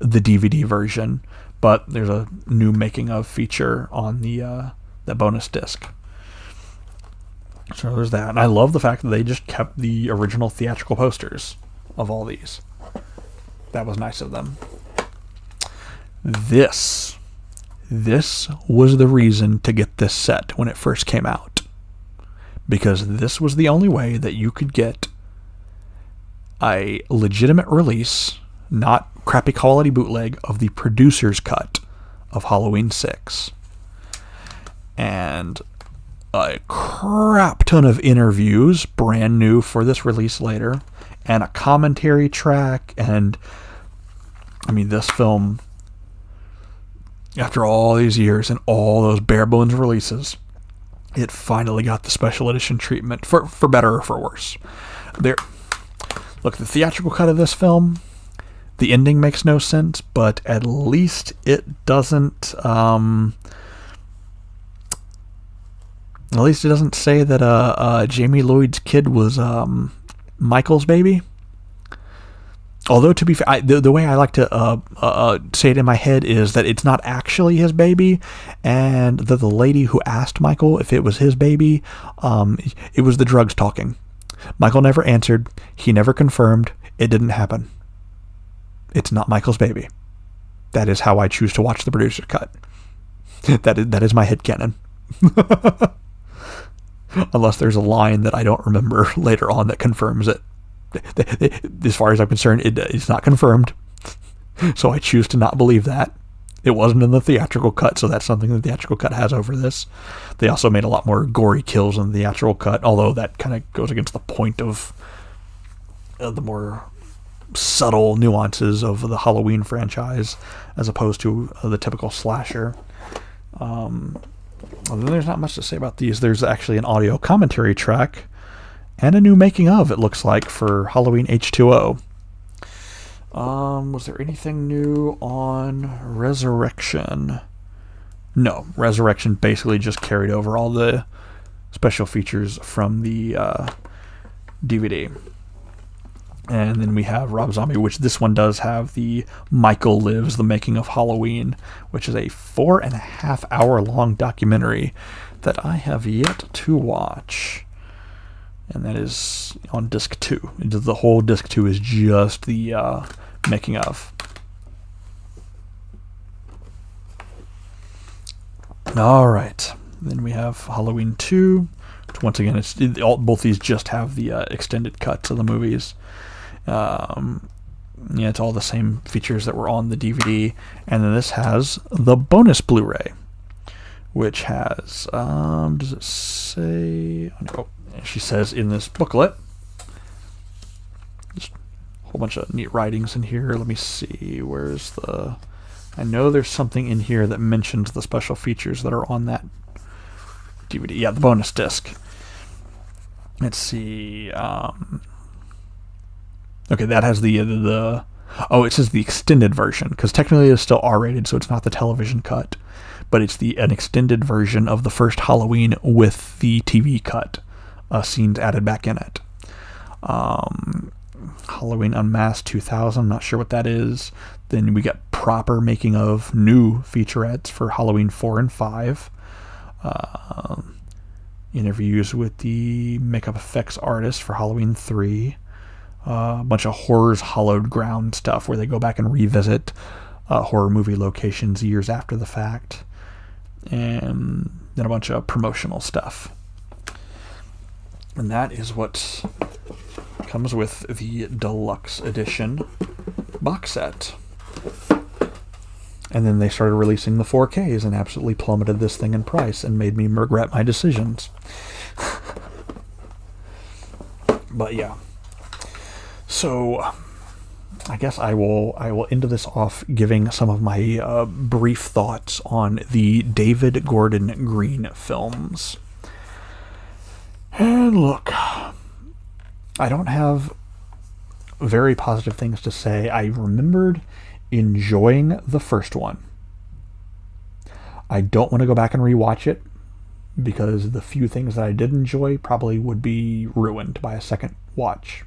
DVD version, but there's a new making of feature on the bonus disc. So there's that. And I love the fact that they just kept the original theatrical posters of all these. That was nice of them. This was the reason to get this set when it first came out. Because this was the only way that you could get a legitimate release, not crappy quality bootleg, of the producer's cut of Halloween 6. And a crap ton of interviews, brand new for this release later, and a commentary track. And this film, after all these years and all those bare bones releases, it finally got the special edition treatment, for better or for worse. Look, the theatrical cut of this film, the ending makes no sense, but at least it doesn't At least it doesn't say that Jamie Lloyd's kid was Michael's baby. Although, to be fair, the way I like to say it in my head is that it's not actually his baby, and that the lady who asked Michael if it was his baby, it was the drugs talking. Michael never answered. He never confirmed. It didn't happen. It's not Michael's baby. That is how I choose to watch the producer cut. That is my headcanon. Unless there's a line that I don't remember later on that confirms it. As far as I'm concerned, it's not confirmed. So I choose to not believe that. It wasn't in the theatrical cut, so that's something the theatrical cut has over this. They also made a lot more gory kills in the theatrical cut, although that kind of goes against the point of the more subtle nuances of the Halloween franchise, as opposed to the typical slasher. There's not much to say about these. There's actually an audio commentary track and a new making of, it looks like, for Halloween H2O. Was there anything new on Resurrection? No, Resurrection basically just carried over all the special features from the DVD. And then we have Rob Zombie, which this one does have the Michael Lives, the Making of Halloween, which is a 4.5 hour long documentary that I have yet to watch. And that is on disc 2. The whole disc 2 is just the making of. All right. Then we have Halloween 2. Which once again, both these just have the extended cuts of the movies. It's all the same features that were on the DVD. And then this has the bonus Blu-ray, which has, does it say? Oh, she says in this booklet, just a whole bunch of neat writings in here. Let me see, where's the, I know there's something in here that mentions the special features that are on that DVD. Yeah, the bonus disc. Let's see, okay, that has the it says the extended version, because technically it's still R-rated, so it's not the television cut, but it's an extended version of the first Halloween with the TV cut, scenes added back in it. Halloween Unmasked 2000, not sure what that is. Then we get proper making of new featurettes for Halloween 4 and 5. Interviews with the makeup effects artist for Halloween 3. A bunch of Horrors Hallowed Ground stuff where they go back and revisit horror movie locations years after the fact. And then a bunch of promotional stuff. And that is what comes with the deluxe edition box set. And then they started releasing the 4Ks and absolutely plummeted this thing in price and made me regret my decisions. But yeah. So I guess I will end this off giving some of my brief thoughts on the David Gordon Green films. And look, I don't have very positive things to say. I remembered enjoying the first one. I don't want to go back and rewatch it because the few things that I did enjoy probably would be ruined by a second watch.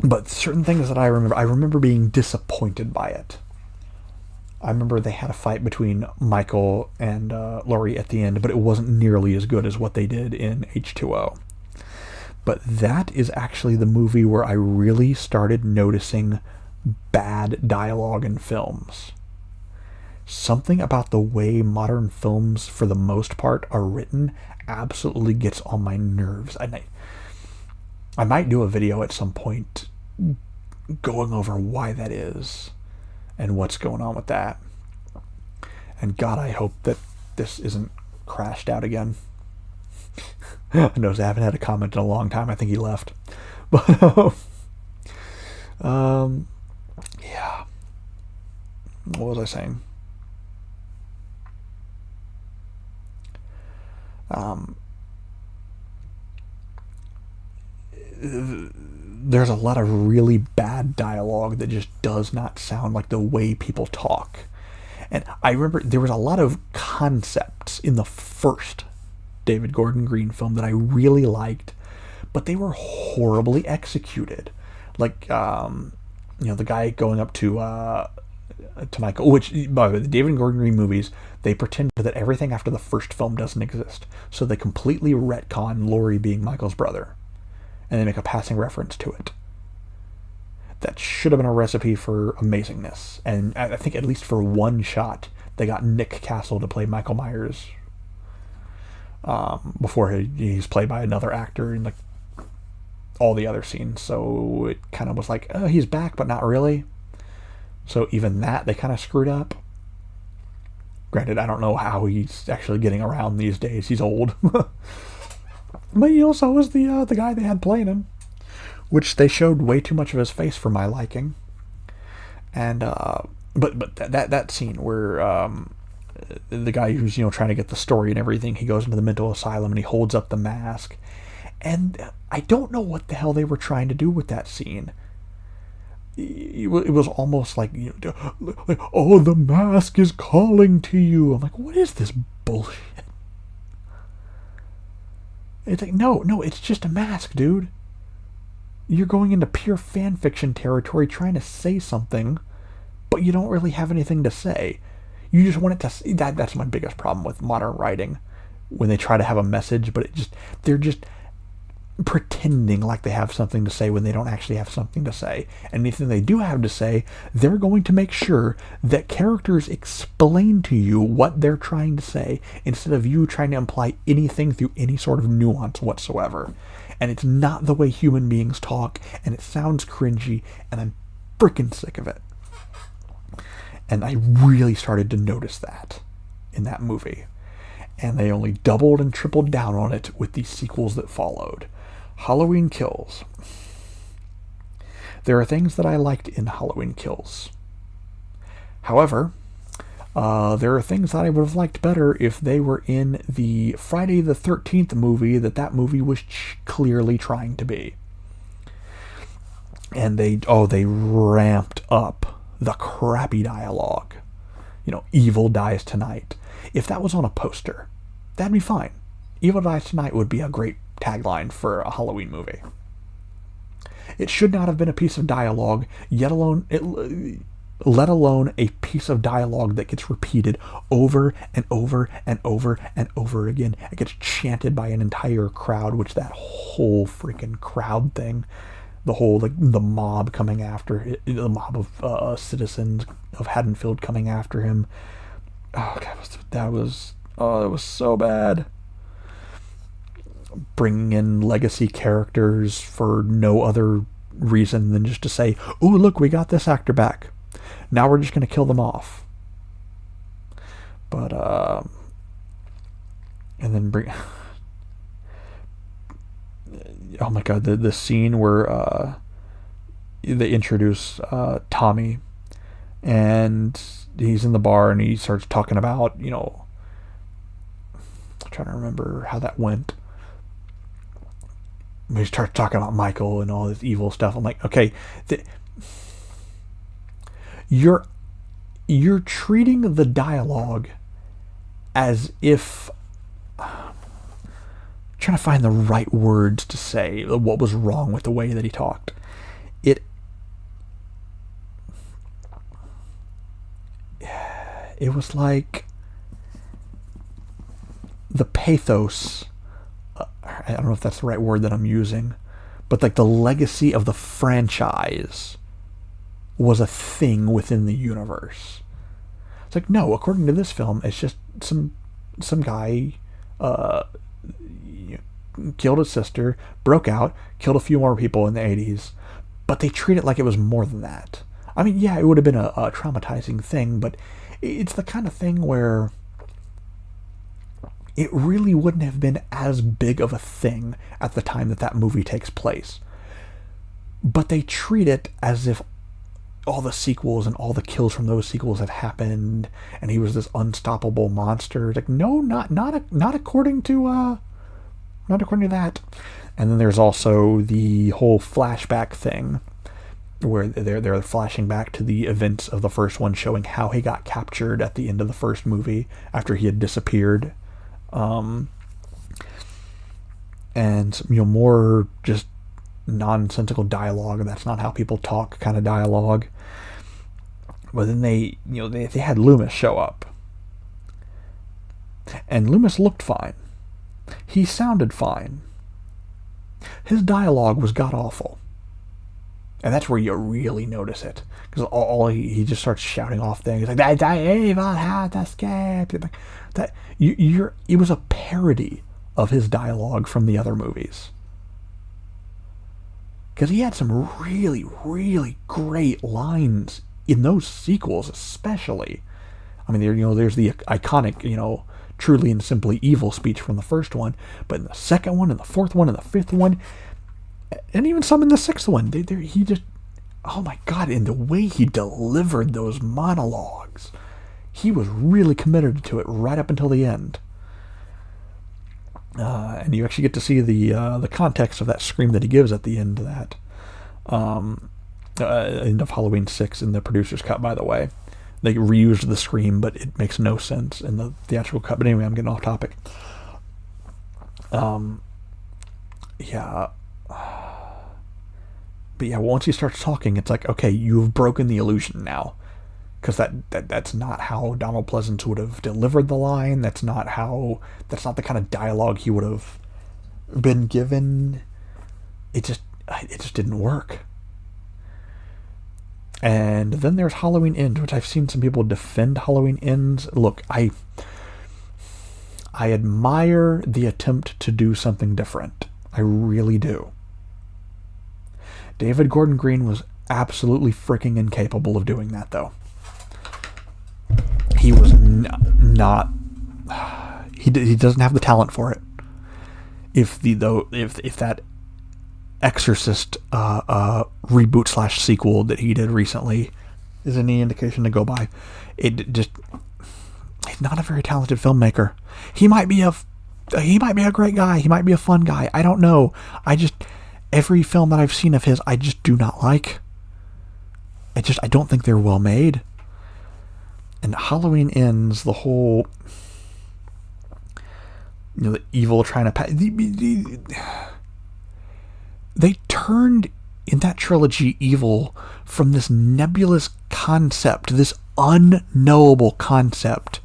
But certain things that I remember being disappointed by it. I remember they had a fight between Michael and Laurie at the end, but it wasn't nearly as good as what they did in H2O. But that is actually the movie where I really started noticing bad dialogue in films. Something about the way modern films, for the most part, are written absolutely gets on my nerves. I might do a video at some point going over why that is and what's going on with that. And God, I hope that this isn't crashed out again. I notice I haven't had a comment in a long time. I think he left. But yeah. What was I saying? There's a lot of really bad dialogue that just does not sound like the way people talk. And I remember there was a lot of concepts in the first David Gordon Green film that I really liked, but they were horribly executed. Like, the guy going up to Michael, which, by the way, the David Gordon Green movies, they pretend that everything after the first film doesn't exist. So they completely retcon Laurie being Michael's brother, and they make a passing reference to it. That should have been a recipe for amazingness. And I think at least for one shot, they got Nick Castle to play Michael Myers before he's played by another actor in like all the other scenes. So it kind of was like, oh, he's back, but not really. So even that, they kind of screwed up. Granted, I don't know how he's actually getting around these days. He's old. But so was the guy they had playing him, which they showed way too much of his face for my liking. And but that scene where the guy who's trying to get the story and everything, he goes into the mental asylum and he holds up the mask, and I don't know what the hell they were trying to do with that scene. It was almost like, oh, the mask is calling to you. I'm like, what is this bullshit? It's like, no, it's just a mask, dude. You're going into pure fan fiction territory trying to say something, but you don't really have anything to say. You just want it to... That's my biggest problem with modern writing, when they try to have a message, but they're just pretending like they have something to say when they don't actually have something to say. And anything they do have to say, they're going to make sure that characters explain to you what they're trying to say, instead of you trying to imply anything through any sort of nuance whatsoever. And it's not the way human beings talk, and it sounds cringy, and I'm freaking sick of it. And I really started to notice that in that movie. And they only doubled and tripled down on it with the sequels that followed. Halloween Kills. There are things that I liked in Halloween Kills. However, there are things that I would have liked better if they were in the Friday the 13th movie that movie was clearly trying to be. And they ramped up the crappy dialogue. Evil dies tonight. If that was on a poster, that'd be fine. Evil dies tonight would be a great tagline for a Halloween movie. It should not have been a piece of dialogue, let alone a piece of dialogue that gets repeated over and over and over and over again. It gets chanted by an entire crowd, which that whole freaking crowd thing, the whole, the mob coming after it, the mob of citizens of Haddonfield coming after him. Oh God, that was so bad. Bringing in legacy characters for no other reason than just to say, "Oh, look, we got this actor back. Now we're just going to kill them off." But and then bring. Oh my God, the scene where they introduce Tommy, and he's in the bar and he starts talking about, I'm trying to remember how that went. He starts talking about Michael and all this evil stuff. I'm like, okay, you're treating the dialogue as if... trying to find the right words to say what was wrong with the way that he talked. It was like the pathos, I don't know if that's the right word that I'm using, but like the legacy of the franchise was a thing within the universe. It's like, no, according to this film, it's just some guy killed his sister, broke out, killed a few more people in the 80s, but they treat it like it was more than that. I mean, yeah, it would have been a traumatizing thing, but it's the kind of thing where it really wouldn't have been as big of a thing at the time that movie takes place. But they treat it as if all the sequels and all the kills from those sequels had happened, and he was this unstoppable monster. It's like, no, not according to that. And then there's also the whole flashback thing where they're flashing back to the events of the first one, showing how he got captured at the end of the first movie after he had disappeared. And more just nonsensical dialogue, and that's not how people talk kind of dialogue. But then they had Loomis show up, and Loomis looked fine. He sounded fine. His dialogue was god awful, and that's where you really notice it, because he just starts shouting off things like that. Evil has escaped. That it was a parody of his dialogue from the other movies. Because he had some really, really great lines in those sequels, especially. I mean, there's the iconic, truly and simply evil speech from the first one, but in the second one, and the fourth one, and the fifth one, and even some in the sixth one, he just, oh my God, and the way he delivered those monologues, he was really committed to it right up until the end. And you actually get to see the context of that scream that he gives at the end of that. End of Halloween 6 in the producer's cut, by the way. They reused the scream, but it makes no sense in the theatrical cut. But anyway, I'm getting off topic. Yeah. But yeah, once he starts talking, it's like, okay, you've broken the illusion now. Because that's not how Donald Pleasence would have delivered the line. That's not the kind of dialogue he would have been given. It just didn't work. And then there's Halloween Ends, which I've seen some people defend Halloween Ends. Look, I admire the attempt to do something different. I really do. David Gordon Green was absolutely freaking incapable of doing that, though. He was not. He doesn't have the talent for it. If that Exorcist reboot / sequel that he did recently is any indication to go by, he's not a very talented filmmaker. He might be a great guy. He might be a fun guy. I don't know. Every film that I've seen of his, I just do not like. I don't think they're well made. And Halloween Ends, the whole, the evil trying to they turned in that trilogy evil from this nebulous concept, this unknowable concept,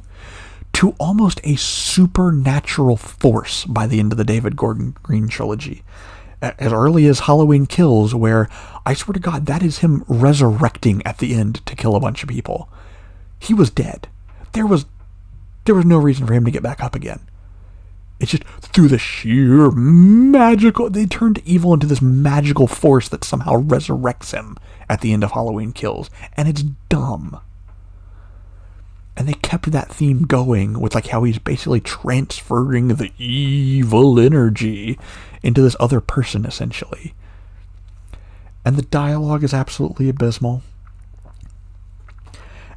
to almost a supernatural force by the end of the David Gordon Green trilogy. As early as Halloween Kills, where I swear to God, that is him resurrecting at the end to kill a bunch of people. He was dead. There was no reason for him to get back up again. It's just through the sheer magical... They turned evil into this magical force that somehow resurrects him at the end of Halloween Kills. And it's dumb. And they kept that theme going with how he's basically transferring the evil energy into this other person, essentially. And the dialogue is absolutely abysmal.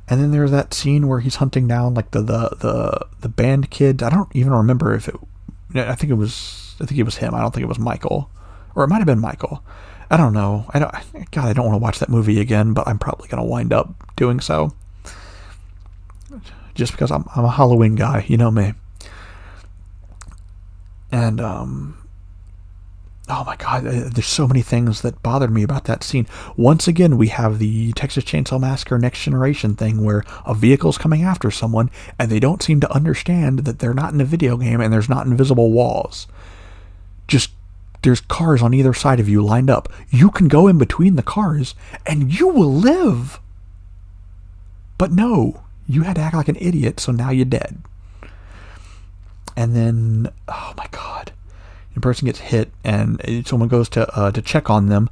And then there's that scene where he's hunting down the band kids. I don't even remember if it. I think it was him. I don't think it was Michael, or it might have been Michael. I don't know. I don't want to watch that movie again, but I'm probably going to wind up doing so. Just because I'm a Halloween guy, you know me. And oh my God, there's so many things that bothered me about that scene. Once again, we have the Texas Chainsaw Massacre Next Generation thing where a vehicle's coming after someone and they don't seem to understand that they're not in a video game and there's not invisible walls. Just, there's cars on either side of you lined up. You can go in between the cars and you will live. But no, you had to act like an idiot, so now you're dead. And then, oh my God. The person gets hit and someone goes to check on them.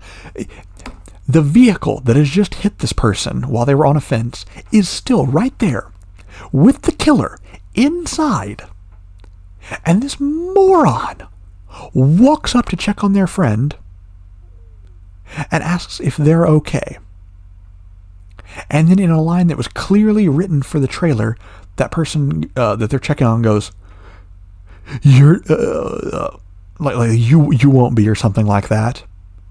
The vehicle that has just hit this person while they were on a fence is still right there with the killer inside. And this moron walks up to check on their friend and asks if they're okay. And then in a line that was clearly written for the trailer, that person that they're checking on goes, "You're... like you won't be," or something like that.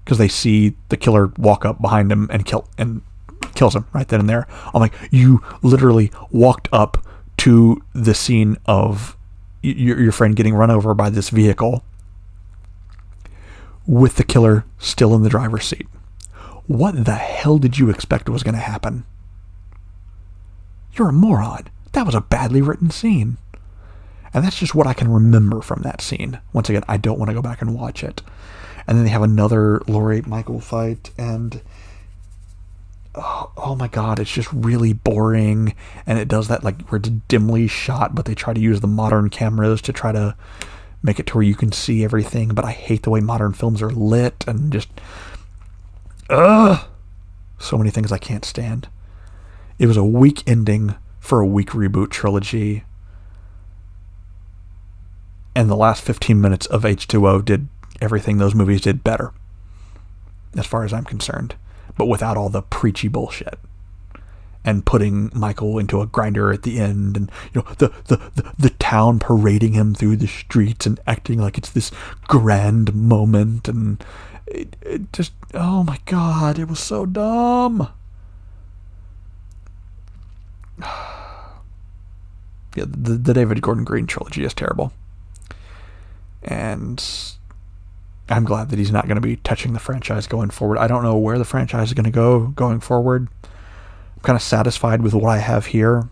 because they see the killer walk up behind him and kills him right then and there. I'm like, you literally walked up to the scene of your friend getting run over by this vehicle with the killer still in the driver's seat. What the hell did you expect was going to happen? You're a moron. That was a badly written scene. And that's just what I can remember from that scene. Once again, I don't want to go back and watch it. And then they have another Laurie Michael fight, and oh my god, it's just really boring. And it does that, like, where it's dimly shot, but they try to use the modern cameras to try to make it to where you can see everything. But I hate the way modern films are lit, and just so many things I can't stand. It was a weak ending for a weak reboot trilogy. And the last 15 minutes of H2O did everything those movies did better, as far as I'm concerned, but without all the preachy bullshit and putting Michael into a grinder at the end, and the town parading him through the streets and acting like it's this grand moment, and it just, oh my god, it was so dumb. Yeah, the David Gordon Green trilogy is terrible. And I'm glad that he's not going to be touching the franchise going forward. I don't know where the franchise is going to go going forward. I'm kind of satisfied with what I have here,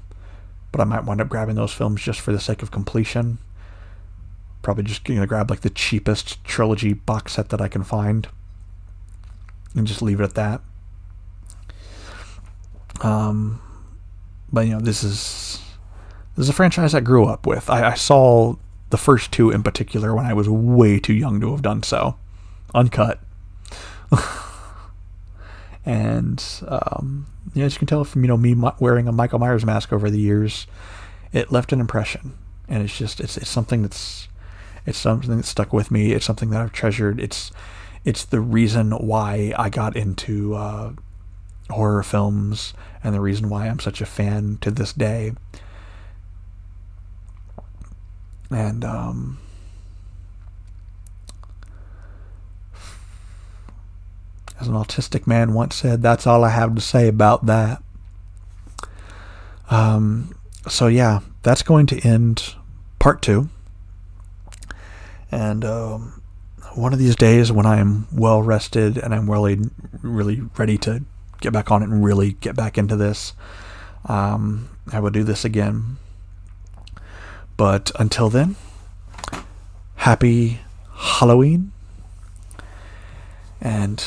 but I might wind up grabbing those films just for the sake of completion. Probably just going to grab like the cheapest trilogy box set that I can find and just leave it at that. But this is a franchise I grew up with. I saw the first two in particular when I was way too young to have done so. Uncut. And, as you can tell from, me wearing a Michael Myers mask over the years, it left an impression. And it's something that's stuck with me. It's something that I've treasured. It's the reason why I got into, horror films, and the reason why I'm such a fan to this day. And as an autistic man once said, that's all I have to say about that. So yeah, that's going to end part 2. And one of these days, when I am well rested and I'm really ready to get back on it and really get back into this, I will do this again. But until then, happy Halloween. And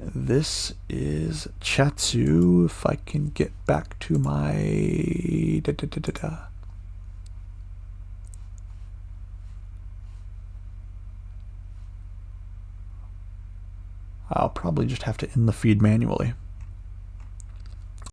this is Chatsu. If I can get back to my... I'll probably just have to end the feed manually.